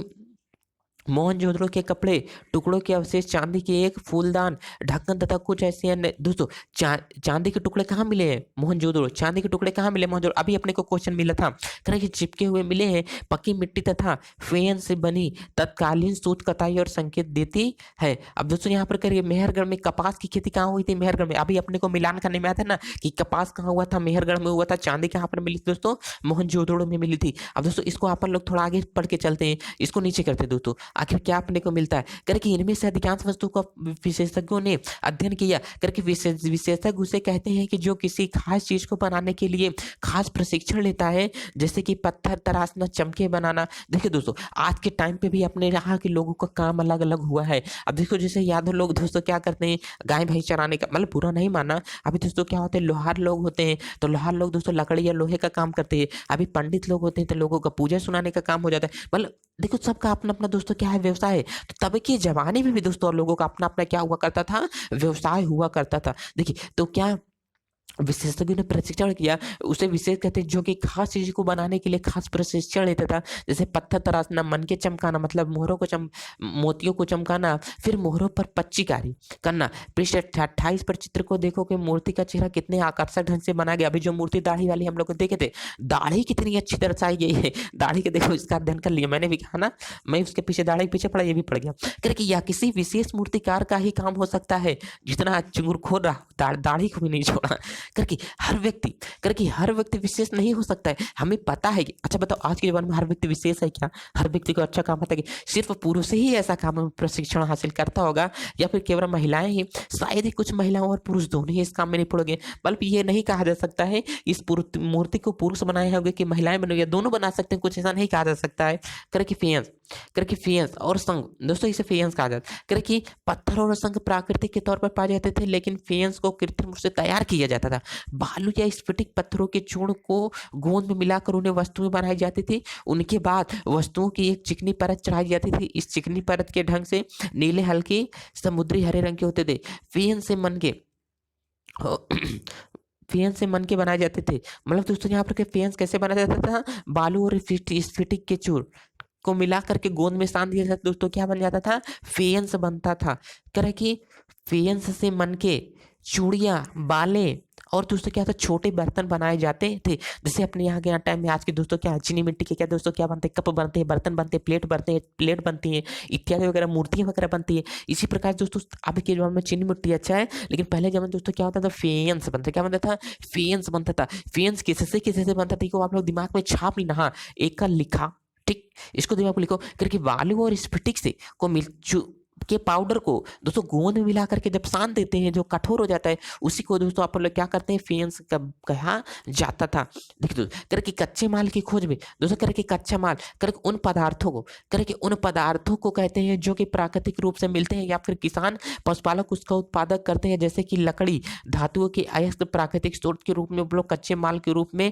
मोहनजोदड़ो के कपड़े टुकड़ों के अवशेष, चांदी के एक फूलदान, ढक्कन तथा कुछ ऐसे अन्य। दोस्तों चांदी के टुकड़े कहाँ मिले हैं, मोहनजोदड़ो। चांदी के टुकड़े कहाँ मिले, मोहनजोदड़ो। अभी अपने को क्वेश्चन मिला था, कह कि चिपके हुए मिले हैं। पक्की मिट्टी तथा फेन से बनी तत्कालीन सूत कताई और संकेत देती है। अब दोस्तों यहाँ पर करिए मेहरगढ़ में कपास की खेती कहाँ हुई थी, मेहरगढ़ में। अभी अपने को मिलान करने में आया था ना कि कपास कहाँ हुआ था, मेहरगढ़ में हुआ था। चांदी कहाँ पर मिली थी दोस्तों, मोहनजोदड़ो में मिली थी। अब दोस्तों इसको अपन लोग थोड़ा आगे पढ़ के चलते हैं, इसको नीचे करते हैं दोस्तों। आखिर क्या अपने को मिलता है, करके इनमें से अधिकांश वस्तु का विशेषज्ञों ने अध्ययन किया। करके विशेषज्ञ उसे कहते हैं कि जो किसी खास चीज को बनाने के लिए खास प्रशिक्षण लेता है, जैसे कि पत्थर तराशना, चमके बनाना। देखिए दोस्तों आज के टाइम पे भी अपने यहाँ के लोगों का काम अलग अलग हुआ है। अब देखो जैसे यादव लोग दोस्तों क्या करते हैं, गाय भैंस चराने का, मतलब बुरा नहीं माना। अभी दोस्तों क्या होते हैं, लोहार लोग होते हैं, तो लोहार लोग दोस्तों लकड़ी या लोहे का काम करते हैं। अभी पंडित लोग होते हैं तो लोगों का पूजा सुनाने का काम हो जाता है। मतलब देखो सबका अपना अपना दोस्तों क्या है, व्यवसाय है। तो तब के जमाने में भी दोस्तों और लोगों का अपना अपना क्या हुआ करता था, व्यवसाय हुआ करता था। देखिए तो क्या विशेषज्ञों ने प्रशिक्षण किया, उसे विशेष कहते हैं जो कि खास चीज को बनाने के लिए खास प्रशिक्षण लेता था। जैसे पत्थर तराशना, मन के चमकाना, मतलब मोहरों को मोतियों को चमकाना, फिर मोहरों पर पच्चीकारी करना। पृष्ठ 28 पर चित्र को देखो कि मूर्ति का चेहरा कितने आकर्षक ढंग से बनाया गया। अभी जो मूर्ति दाढ़ी वाली हम लोग को देखे थे, दाढ़ी कितनी अच्छी दर्शाई गई है। दाढ़ी के देखो इसका अध्ययन कर लिया मैंने भी, कहा ना मैं उसके पीछे दाढ़ी पीछे पड़ा, ये भी पड़ गया। करके या किसी विशेष मूर्तिकार का ही काम हो सकता है, जितना चुंगुरखोर रहा दाढ़ी को भी नहीं छोड़ा। करके हर व्यक्ति विशेष नहीं हो सकता है, हमें पता है कि। अच्छा बताओ आज के जमाने में हर व्यक्ति विशेष है क्या, हर व्यक्ति को अच्छा काम आता है कि सिर्फ पुरुष ही ऐसा काम प्रशिक्षण हासिल करता होगा, या फिर केवल महिलाएं ही। शायद ही कुछ महिलाओं और पुरुष दोनों ही इस काम में नहीं पड़ोगे। बल्कि ये नहीं कहा जा सकता है इस मूर्ति को पुरुष बनाए होंगे कि महिलाएं बनोगे, या दोनों बना सकते हैं, कुछ ऐसा नहीं कहा जा सकता है। करके फेयंस और संग, दोस्तों इसे फेयंस कहा जाता है। करके पत्थर और संग प्राकृतिक के तौर पर पाए जाते थे, लेकिन फेयंस को कृत्रिम रूप से तैयार किया जाता था। बालू या स्फटिक पत्थरों के चूर्ण को गोंद में मिलाकर उन्हें वस्तुएं बनाई जाती थी। उनके बाद वस्तुओं की एक चिकनी परत चढ़ाई जाती थी। इस चिकनी परत के ढंग से नीले, हल्के समुद्री हरे रंग के होते थे। फेयंस से मन के फेयंस से मन के बनाए जाते थे। मतलब दोस्तों यहाँ पर फेयंस कैसे बनाया जाता था, बालू और स्फटिक के चूर्ण को मिला करके गोंद में सान दिया जाता, दोस्तों क्या बन जाता था, फेयंस बनता था। कह कि फेयंस से मन के चूड़ियाँ, बाले और दोस्तों क्या था, छोटे बर्तन बनाए जाते थे। जैसे अपने यहाँ के टाइम में आज के दोस्तों क्या चीनी मिट्टी के क्या दोस्तों क्या बनते हैं, कप बनते हैं, बर्तन बनते हैं, प्लेट बनती है, इत्यादि वगैरह, मूर्तियाँ वगैरह बनती है। इसी प्रकार दोस्तों अभी के जमाने में चीनी मिट्टी अच्छा है, लेकिन पहले जमाने दोस्तों क्या होता था, फेयंस बनता, क्या बनता था, फेयंस बनता था। फेयंस किससे बनता था, आप लोग दिमाग में छाप लेना। हाँ एक का लिखा, ठीक, इसको दिमाग में लिखो। करके बालू और स्फटिक से को के पाउडर को दोस्तों गोंद में मिला करके जब सान देते हैं, जो कठोर हो जाता है, उसी को दोस्तों अपन लोग क्या करते हैं, फेंस कहा जाता था। देखिए दोस्तों, करके कच्चे माल की खोज में दोस्तों, करके कच्चा माल, करके उन पदार्थों को, करके उन पदार्थों को कहते हैं जो कि प्राकृतिक रूप से मिलते हैं या फिर किसान पशुपालक उसका उत्पादक करते हैं, जैसे कि लकड़ी, धातुओं के अयस्क प्राकृतिक स्रोत के रूप में उपलब्ध कच्चे माल के रूप में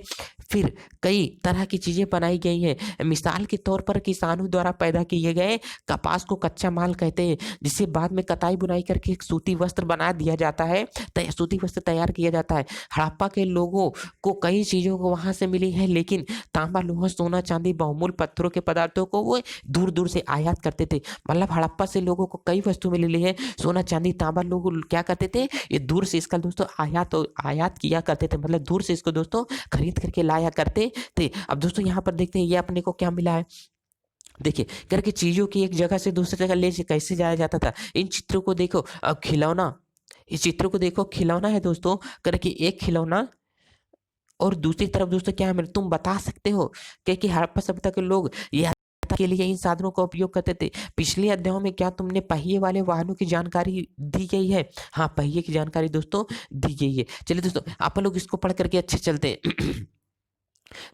फिर कई तरह की चीजें बनाई गई हैं। मिसाल के तौर पर किसानों द्वारा पैदा किए गए कपास को कच्चा माल कहते हैं, जिसे बाद में कताई बुनाई करके एक सूती वस्त्र बना दिया जाता है, सूती वस्त्र तैयार किया जाता है। हड़प्पा के लोगों को कई चीजों को वहां से मिली है, लेकिन तांबा, लोहा, सोना, चांदी, बहुमूल्य पत्थरों के पदार्थों को वो दूर दूर से आयात करते थे। मतलब हड़प्पा से लोगों को कई वस्तु मिली है, सोना, चांदी, तांबा, लोग क्या करते थे, ये दूर से इसका दोस्तों आयात किया करते थे, मतलब दूर से इसको दोस्तों खरीद करके लाया करते थे। अब दोस्तों यहाँ पर देखते हैं ये अपने को क्या मिला है। देखिए, करके चीजों की एक जगह से दूसरी जगह ले कैसे जाया जाता था। इन चित्रों को देखो। अब खिलौना, इस चित्र को देखो, खिलौना है दोस्तों, करके एक खिलौना, और दूसरी तरफ दोस्तों क्या है, तुम बता सकते हो कि हड़प्पा सभ्यता के लोग यात्रा के लिए इन साधनों का उपयोग करते थे। पिछले अध्यायों में क्या तुमने पहिए वाले वाहनों की जानकारी दी गई है? हाँ, पहिए की जानकारी दोस्तों दी गई है। चलिए दोस्तों, आप लोग इसको पढ़ करके अच्छे चलते हैं।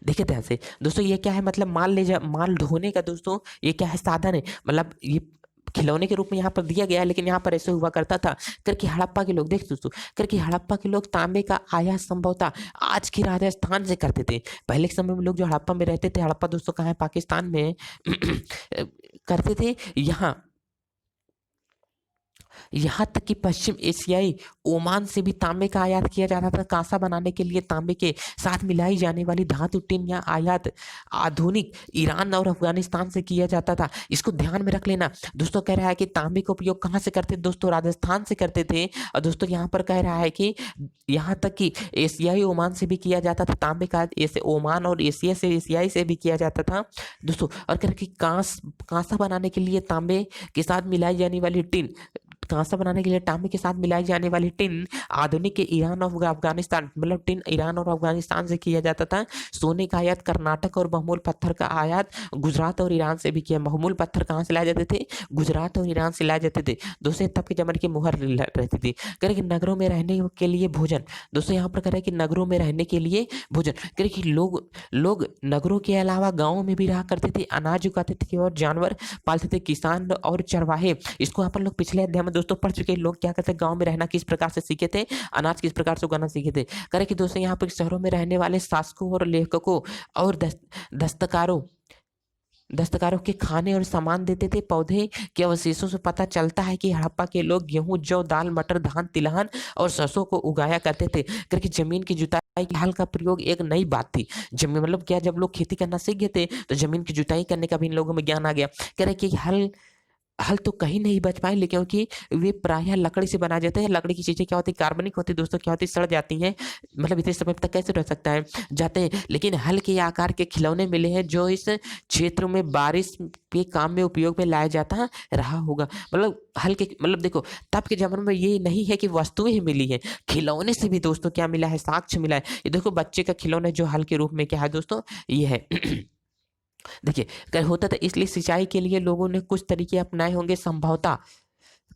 देखिए ध्यान से दोस्तों, ये क्या है, मतलब माल ढोने का दोस्तों ये क्या है, साधन है। मतलब ये खिलौने के रूप में यहाँ पर दिया गया है, लेकिन यहाँ पर ऐसे हुआ करता था। करके हड़प्पा के लोग, देख दोस्तों, करके हड़प्पा के लोग तांबे का आयात संभवतः आज के राजस्थान से करते थे। पहले के समय में लोग जो हड़प्पा में रहते थे, हड़प्पा दोस्तों कहाँ है, पाकिस्तान में करते थे। यहाँ तक कि पश्चिम एशियाई ओमान से भी तांबे का आयात किया जाता था। कांसा बनाने के लिए तांबे के साथ मिलाई जाने वाली धातु टिन या आयात आधुनिक ईरान और अफगानिस्तान से किया जाता था। इसको ध्यान में रख लेना। दोस्तों कह रहा है कि तांबे का उपयोग कहाँ से करते थे दोस्तों, राजस्थान से करते थे। और दोस्तों यहाँ पर कह रहा है कि यहाँ तक कि एशियाई ओमान से भी किया जाता था तांबे का, ऐसे ओमान और एशिया से, एशियाई से भी किया जाता था दोस्तों। और करके कांसा बनाने के लिए तांबे के साथ मिलाई जाने वाली टिन, कांसा बनाने के लिए तांबे के साथ मिलाई जाने वाली टिन आधुनिक के ईरान और अफगानिस्तान, मतलब टिन ईरान और अफगानिस्तान से किया जाता था। सोने का आयात कर्नाटक और बहुमूल्य पत्थर का आयात गुजरात और ईरान से भी किया। बहुमूल्य पत्थर कहाँ से लाए जाते थे, गुजरात और ईरान से लाए जाते थे दोस्तों। तब के जमाने की मुहर रहती थी। करें नगरों में रहने के लिए भोजन, दोस्तों यहाँ पर करें कि नगरों में रहने के लिए भोजन, करें कि लोग नगरों के अलावा गाँव में भी रहा करते थे, अनाज उगाते थे और जानवर पालते थे। किसान और चरवाहे, इसको अपन लोग पिछले अध्याय में दोस्तों पढ़ चुके। लोग क्या करते, गांव में रहना किस प्रकार से सीखे थे, अनाज किस प्रकार से उगाना सीखे थे। करे कि दोस्तों यहाँ पर शहरों में रहने वाले शासकों और लेखकों और दस्तकारों के खाने और सामान देते थे। पौधे के अवशेषों से पता चलता है कि हड़प्पा के लोग गेहूं, जौ, दाल, मटर, धान, तिलहन और सरसों को उगाया करते थे। करके जमीन की जुताई के हल का प्रयोग एक नई बात थी। जमीन मतलब क्या, जब लोग खेती करना सीख गए थे तो जमीन की जुताई करने का भी इन लोगों में ज्ञान आ गया। कह रहे कि हल तो कहीं नहीं बच पाए, लेकिन क्योंकि वे प्रायः लकड़ी से बनाए जाते हैं। लकड़ी की चीजें क्या होती है, कार्बनिक होती है दोस्तों, क्या होती है, सड़ जाती हैं। मतलब इतने समय तक कैसे रह सकता है, जाते हैं। लेकिन हल के आकार के खिलौने मिले हैं जो इस क्षेत्र में बारिश के काम में उपयोग में लाया जाता रहा होगा। मतलब हल के, मतलब देखो तब के जमाने में ये नहीं है कि वस्तुएं ही मिली है, खिलौने से भी दोस्तों क्या मिला है, साक्ष्य मिला है। ये देखो बच्चे का खिलौना जो हल के रूप में क्या है दोस्तों, ये है। देखिए कर होता था, इसलिए सिंचाई के लिए लोगों ने कुछ तरीके अपनाए होंगे। संभवतः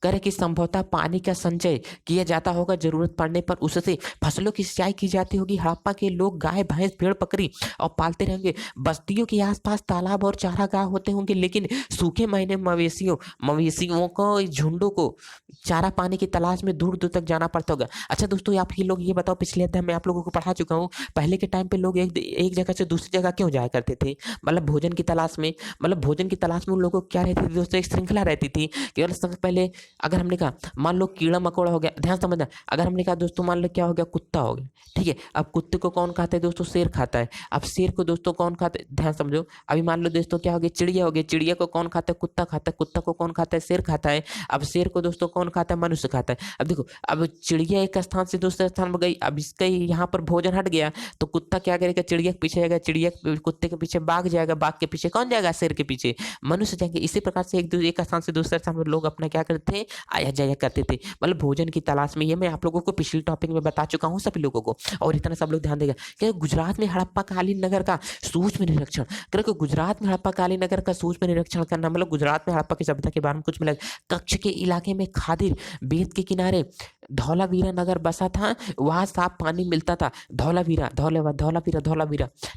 करे कि संभवतः पानी का संचय किया जाता होगा, जरूरत पड़ने पर उससे फसलों की सिंचाई की जाती होगी। हड़प्पा के लोग गाय, भैंस, भेड़, बकरी और पालते रहेंगे। बस्तियों के आसपास तालाब और चारागाह होते होंगे, लेकिन सूखे महीने मवेशियों को, झुंडों को चारा पानी की तलाश में दूर दूर तक जाना पड़ता होगा। अच्छा दोस्तों, आप ही लोग ये बताओ, पिछले अध्याय में आप लोगों को पढ़ा चुका हूँ, पहले के टाइम पे लोग एक जगह से दूसरी जगह क्यों जाया करते थे, मतलब भोजन की तलाश में। मतलब भोजन की तलाश में उन लोगों को क्या रहती थी दोस्तों, एक श्रृंखला रहती थी। केवल सबसे पहले अगर हमने कहा, मान लो कीड़ा मकोड़ा हो गया, ध्यान समझना। अगर हमने कहा दोस्तों, मान लो क्या हो गया, कुत्ता हो गया, ठीक है। अब कुत्ते को कौन खाता है दोस्तों, शेर खाता है। अब शेर को दोस्तों कौन खाता है, ध्यान समझो। अभी मान लो दोस्तों क्या हो गया, चिड़िया हो गई, चिड़िया को कौन खाता है, कुत्ता खाता है। कुत्ता को कौन खाता है, शेर खाता है। अब शेर को दोस्तों कौन खाता है, मनुष्य खाता है। अब देखो, अब चिड़िया एक स्थान से दूसरे स्थान में गई, अब इसका यहाँ पर भोजन हट गया, तो कुत्ता क्या करेगा, चिड़िया के पीछे जाएगा, चिड़िया कुत्ते के पीछे बाघ जाएगा, बाघ के पीछे कौन जाएगा, शेर के पीछे मनुष्य जाएंगे। इसी प्रकार से एक स्थान से दूसरे स्थान में लोग अपना क्या करते में आया जाया करते थे, मतलब भोजन की तलाश में। ये मैं आप लोगों को पिछले टॉपिक में बता चुका हूँ सभी लोगों को, और इतना सब लोग ध्यान देगा कि गुजरात में हड़प्पा कालीन नगर का सूक्ष्म निरीक्षण करके, गुजरात में हड़प्पा कालीन नगर का सूक्ष्म निरीक्षण करना, मतलब गुजरात में हड़प्पा की सभ्यता के बारे में कुछ मिला। कच्छ के इलाके में खादिर बेत के किनारे धौलावीरा नगर बसा था, वहां साफ पानी मिलता था। धौलावीरा,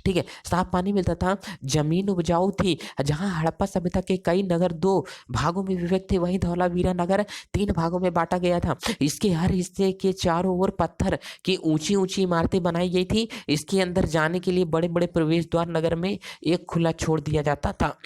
ठीक है, साफ पानी मिलता था, जमीन उपजाऊ थी। जहां हड़प्पा सभ्यता के कई नगर दो भागों में विभक्त थे, वहीं धौलावीरा नगर 3 भागों में बांटा गया था। इसके हर हिस्से के चारों ओर पत्थर की ऊंची ऊंची इमारतें बनाई गई थी। इसके अंदर जाने के लिए बड़े बड़े प्रवेश द्वार नगर में एक खुला छोड़ दिया जाता था।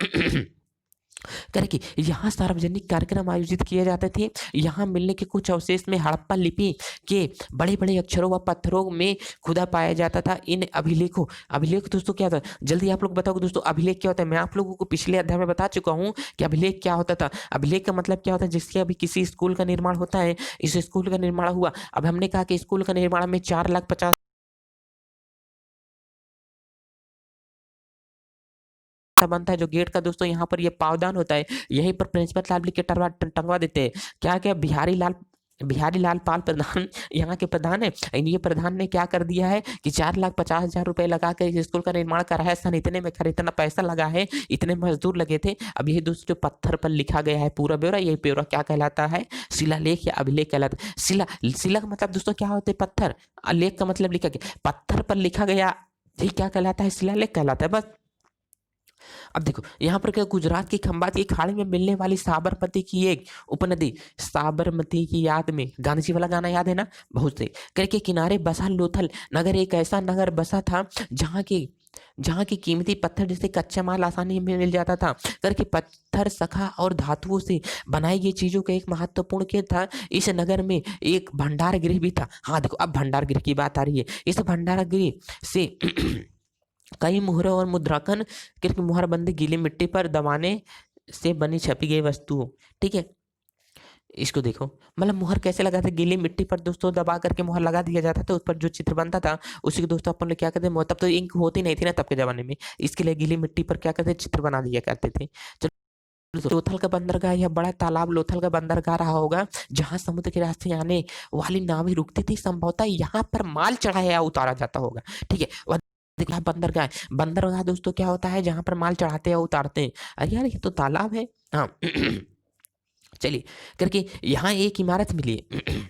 करके यहाँ सार्वजनिक कार्यक्रम आयोजित किए जाते थे। यहाँ मिलने के कुछ अवशेष में हड़प्पा लिपि के बड़े बड़े अक्षरों व पत्थरों में खुदा पाया जाता था। इन अभिलेख दोस्तों क्या था, जल्दी आप लोग बताओ दोस्तों, अभिलेख क्या होता है। मैं आप लोगों को पिछले अध्याय में बता चुका हूँ कि अभिलेख क्या होता था। अभिलेख का मतलब क्या होता है, जिसके अभी किसी स्कूल का निर्माण होता है, इस स्कूल का निर्माण हुआ। अब हमने कहा कि स्कूल का निर्माण में 4,50,000 बनता है। जो गेट का दोस्तों यहाँ पर ये पावदान होता है, यहीं पर प्रिंसिपल साहब लिख के टंगवा देते हैं। क्या क्या बिहारी लाल पाल प्रधान यहाँ के प्रधान है। ये प्रधान ने क्या कर दिया है कि 4,50,000 रुपए लगा कर इस स्कूल का निर्माण करा है। सन इतने में खरीद, इतना पैसा लगा है, इतने मजदूर लगे थे। अब यही दोस्तों पत्थर पर लिखा गया है पूरा ब्यौरा, यही ब्यौरा क्या कहलाता है, शिलालेख या अभिलेख कहलाता है। शिला का मतलब दोस्तों क्या होते हैं, पत्थर। लेख का मतलब लिखा गया, पत्थर पर लिखा गया, ये क्या कहलाता है, शिलालेख कहलाता है। बस अब देखो यहाँ पर क्या, गुजरात की खंबात की खाड़ी में मिलने वाली साबरमती की एक उपनदी, साबरमती की याद में गांधी जी वाला गाना याद है ना, बहुत से करके किनारे बसा लोथल नगर, एक ऐसा नगर बसा था जहाँ की कीमती पत्थर जैसे कच्चा माल आसानी में मिल जाता था। करके पत्थर सखा और धातुओं से बनाई गई चीजों का एक महत्वपूर्ण केंद्र था। इस नगर में एक भंडार गृह भी था। हाँ देखो, अब भंडार गृह की बात आ रही है। इस भंडार गृह से कई मुहरों और मुद्रांकन करके मुहरबंदी गीली मिट्टी पर दबाने से बनी छपी गई वस्तु, ठीक है। इसको देखो, मतलब मुहर कैसे लगाते, गीली मिट्टी पर दोस्तों दबा करके मुहर लगा दिया जाता था, उस पर जो चित्र बनता था उसी को दोस्तों अपन लोग क्या करते हैं, तब तो इंक होती नहीं थी ना तब के जमाने में, इसके लिए गीली मिट्टी पर क्या करते, चित्र बना दिया करते थे। लोथल का बंदरगाह, यह बड़ा तालाब लोथल का बंदरगाह रहा होगा, जहां समुद्र के रास्ते आने वाली नावें रुकती थी। संभवतः यहाँ पर माल चढ़ाया या उतारा जाता होगा, ठीक है। वह देखो बंदरगाह दोस्तों क्या होता है, जहां पर माल चढ़ाते हैं उतारते हैं। अरे यार ये तो तालाब है, हाँ। चलिए करके यहाँ एक इमारत मिली है।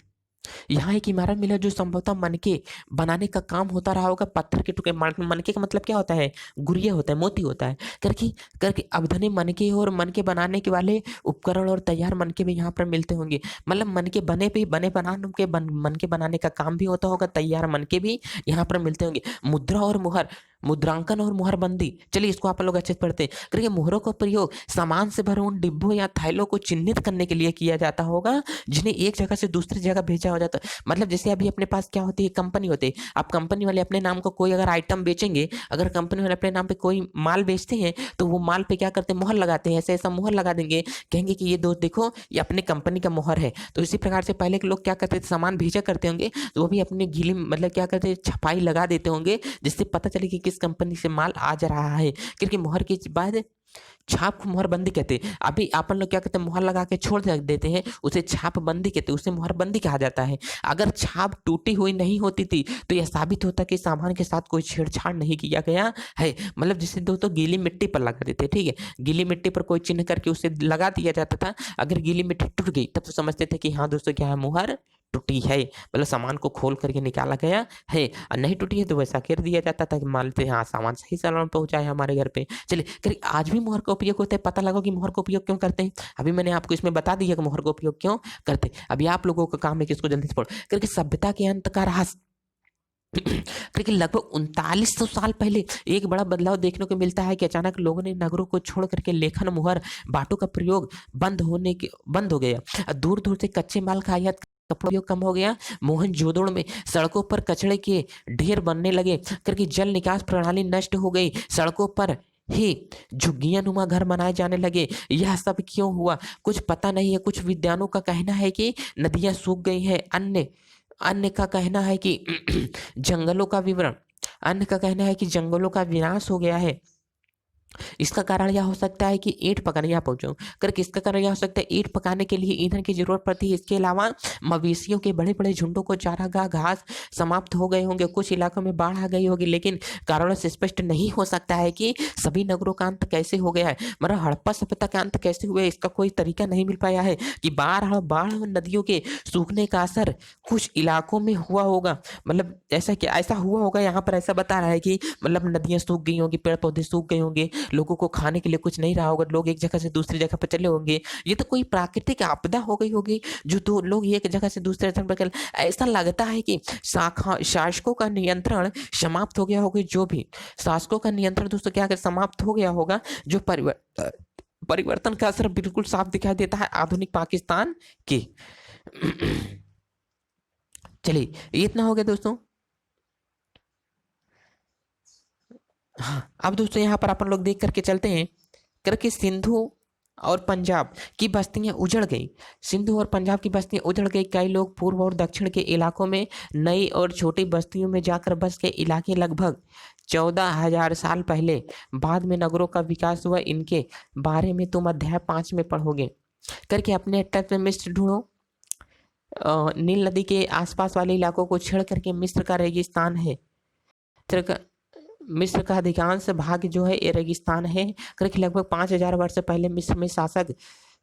यहाँ एक इमारत मिला जो संभवतः मनके बनाने का काम होता रहा होगा। पत्थर के टुकड़े, मनके का मतलब क्या होता है, गुड़िया होता है, मोती होता है। करके करके अवधने मनके और मनके बनाने के वाले उपकरण और तैयार मनके भी यहाँ पर मिलते होंगे। मतलब मनके बने पे बने बनाने के मनके बनाने का काम भी होता होगा, तैयार मनके भी यहाँ पर मिलते होंगे। मुद्रा और मुहर, मुद्रांकन और मुहरबंदी, चलिए इसको आप लोग अच्छे से पढ़ते हैं। करके मुहरों का प्रयोग सामान से भरे उन डिब्बों या थैलों को चिन्हित करने के लिए किया जाता होगा, जिन्हें एक जगह से दूसरी जगह भेजा हो जाता है। मतलब जैसे अभी अपने पास क्या होती है, कंपनी होती है। आप कंपनी वाले अपने नाम को कोई अगर आइटम बेचेंगे, अगर कंपनी वाले अपने नाम पे कोई माल बेचते हैं, तो वो माल पे क्या करते हैं, मुहर लगाते हैं। ऐसे ऐसा मुहर लगा देंगे, कहेंगे कि ये दोस्त देखो ये अपने कंपनी का मुहर है। तो इसी प्रकार से पहले के लोग क्या करते थे, सामान भेजा करते होंगे, तो वो भी अपनी गीली मतलब क्या करते, छपाई लगा देते होंगे, जिससे पता चले कि किस कंपनी से माल आ जा रहा है। क्योंकि मुहर के बाद छाप को मुहरबंदी कहते हैं। अभी अपन लोग क्या कहते हैं, मुहर लगा के छोड़ देते हैं, उसे छाप बंदी कहते हैं, उसे मुहरबंदी कहा जाता है। अगर छाप टूटी हुई नहीं होती थी तो यह साबित होता कि सामान के साथ कोई छेड़छाड़ नहीं किया गया है। मतलब जिसे दोस्तों गीली मिट्टी पर लगा देते, ठीक है, गीली मिट्टी पर कोई चिन्ह करके उसे लगा दिया जाता था। अगर गीली मिट्टी टूट गई तब तो समझते थे कि हाँ दोस्तों क्या है, मुहर टूटी है, मतलब सामान को खोल करके निकाला गया है। और नहीं टूटी है तो वैसा कर दिया जाता था कि मान लेते हाँ सामान सही सलामत पहुंचा है हमारे घर पे। चलिए आज भी मोहर का उपयोग होता है। पता लगा कि मोहर का उपयोग क्यों करते हैं, अभी मैंने आपको इसमें बता दिया कि मोहर का उपयोग क्यों करते हैं। अभी आप लोगों का काम है कि इसको जल्दी से पढ़ो। करके सभ्यता के अंत का रहस्य, क्योंकि लगभग 3900 साल पहले एक बड़ा बदलाव देखने को मिलता है कि अचानक लोगों ने नगरों को छोड़ करके लेखन मुहर बाटों का प्रयोग बंद हो गया। दूर दूर से कच्चे माल का आयात का प्रयोग कम हो गया। मोहनजोदड़ो में सड़कों पर कचरे के ढेर बनने लगे, करके जल निकास प्रणाली नष्ट हो गई। सड़कों पर ही झुग्गियां नुमा घर बनाए जाने लगे। यह सब क्यों हुआ कुछ पता नहीं है। कुछ विद्वानों का कहना है कि नदियां सूख गई हैं, अन्य का कहना है कि जंगलों का विवरण अन्य का कहना है कि जंगलों का विनाश हो गया है। इसका कारण यह हो सकता है कि ईंट पकाने यहाँ पहुंचो कर किसका कारण यह हो सकता है ईंट पकाने के लिए ईंधन की जरूरत पड़ती है। इसके अलावा मवेशियों के बड़े बड़े झुंडों को चारागाह घास समाप्त हो गए होंगे, कुछ इलाकों में बाढ़ आ गई होगी, लेकिन कारणों से स्पष्ट नहीं हो सकता है कि सभी नगरों का अंत कैसे हो गया है। मतलब हड़प्पा सभ्यता का अंत कैसे हुआ है, इसका कोई तरीका नहीं मिल पाया है। कि बाढ़ और नदियों के सूखने का असर कुछ इलाकों में हुआ होगा, मतलब ऐसा क्या ऐसा हुआ होगा। यहाँ पर ऐसा बता रहा है कि मतलब नदियां सूख गई होंगी, पेड़ पौधे सूख गए होंगे, लोगों को खाने के लिए कुछ नहीं रहा होगा, लोग एक जगह से दूसरी जगह पर चले होंगे। ये तो कोई प्राकृतिक आपदा हो गई होगी जो दो लोग एक जगह से दूसरे जगह पर। ऐसा लगता है कि शासकों का नियंत्रण समाप्त हो गया होगा। जो भी शासकों का नियंत्रण दोस्तों क्या समाप्त हो गया होगा। जो परिवर्तन का असर बिल्कुल साफ दिखाई देता है आधुनिक पाकिस्तान के। चलिए ये इतना हो गया दोस्तों। हाँ अब दोस्तों यहाँ पर अपन लोग देख करके चलते हैं करके सिंधु और पंजाब की बस्तियां उजड़ गई। सिंधु और पंजाब की बस्तियां उजड़ गई। कई लोग पूर्व और दक्षिण के इलाकों में नई और छोटी बस्तियों में जाकर बस के इलाके लगभग 14,000 साल पहले। बाद में नगरों का विकास हुआ। इनके बारे में तुम अध्याय 5 में पढ़ोगे। करके अपने तट में मिस्र ढूंढो। नील नदी के आसपास वाले इलाकों को छेड़ करके मिस्र का रेगिस्तान है। मिस्र का अधिकांश भाग जो है ये रेगिस्तान है। करके लगभग 5,000 वर्ष पहले मिस्र में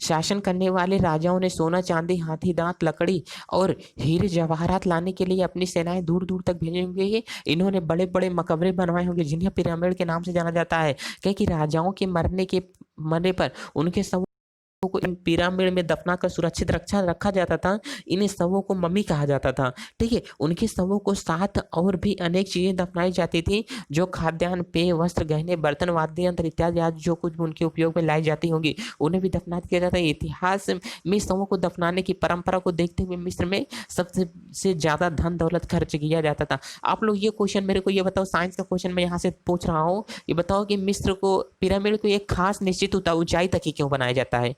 शासन करने वाले राजाओं ने सोना चांदी हाथी दांत लकड़ी और हीरे जवाहरात लाने के लिए अपनी सेनाएं दूर दूर तक भेजे होंगे। इन्होंने बड़े बड़े मकबरे बनवाए होंगे जिन्हें पिरामिड के नाम से जाना जाता है, क्योंकि राजाओं के मरने पर उनके सब को इन पिरामिड में दफनाकर सुरक्षित रखा जाता था। इन शवों को मम्मी कहा जाता था। ठीक है, उनके शवों को साथ और भी अनेक चीजें दफनाई जाती थी, जो खाद्यान्न पेय वस्त्र गहने बर्तन वाद्य यंत्र इत्यादि आज जो कुछ उनके उपयोग में लाई जाती होंगी उन्हें भी दफना किया जाता है। इतिहास में शवों को दफनाने की परंपरा को देखते हुए मिस्र में सबसे ज्यादा धन दौलत खर्च किया जाता था। आप लोग ये क्वेश्चन मेरे को ये बताओ, साइंस का क्वेश्चन मैं यहाँ से पूछ रहा हूँ, ये बताओ कि मिस्र को पिरामिड को एक खास निश्चित ऊंचाई तक ही क्यों बनाया जाता है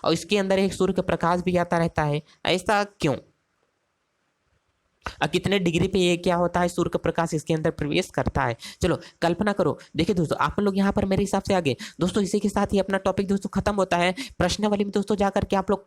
और इसके अंदर एक सूर्य का प्रकाश भी आता रहता है, ऐसा क्यों? कितने डिग्री पे ये क्या होता है सूर्य का प्रकाश इसके अंदर प्रवेश करता है। चलो कल्पना करो। देखिए दोस्तों आप लोग यहाँ पर मेरे हिसाब से आगे दोस्तों इसी के साथ ही अपना टॉपिक दोस्तों खत्म होता है। प्रश्नावली में दोस्तों जाकर के आप लोग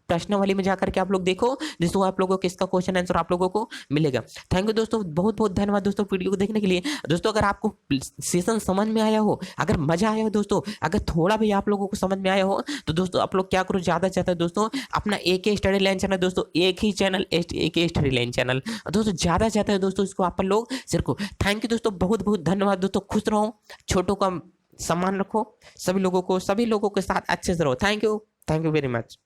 प्रश्नावली में जाकर के आप लोग देखो जिसको आप लोगों को इसका क्वेश्चन आंसर आप लोगों को मिलेगा। थैंक यू दोस्तों, बहुत बहुत धन्यवाद दोस्तों वीडियो को देखने के लिए। दोस्तों अगर आपको सेशन समझ में आया हो, अगर मजा आया हो दोस्तों, अगर थोड़ा भी आप लोगों को समझ में आया हो तो दोस्तों आप लोग क्या करो, ज्यादा से ज्यादा दोस्तों अपना AK स्टडी लाइन चैनल, दोस्तों एक ही channel AK study line channel दोस्तों ज्यादा से ज्यादा दोस्तों इसको आप लोग शेयर करो। थैंक यू दोस्तों, बहुत बहुत धन्यवाद दोस्तों। खुश रहो, छोटों का सम्मान रखो, सभी लोगों के साथ अच्छे से रहो। Thank you very much.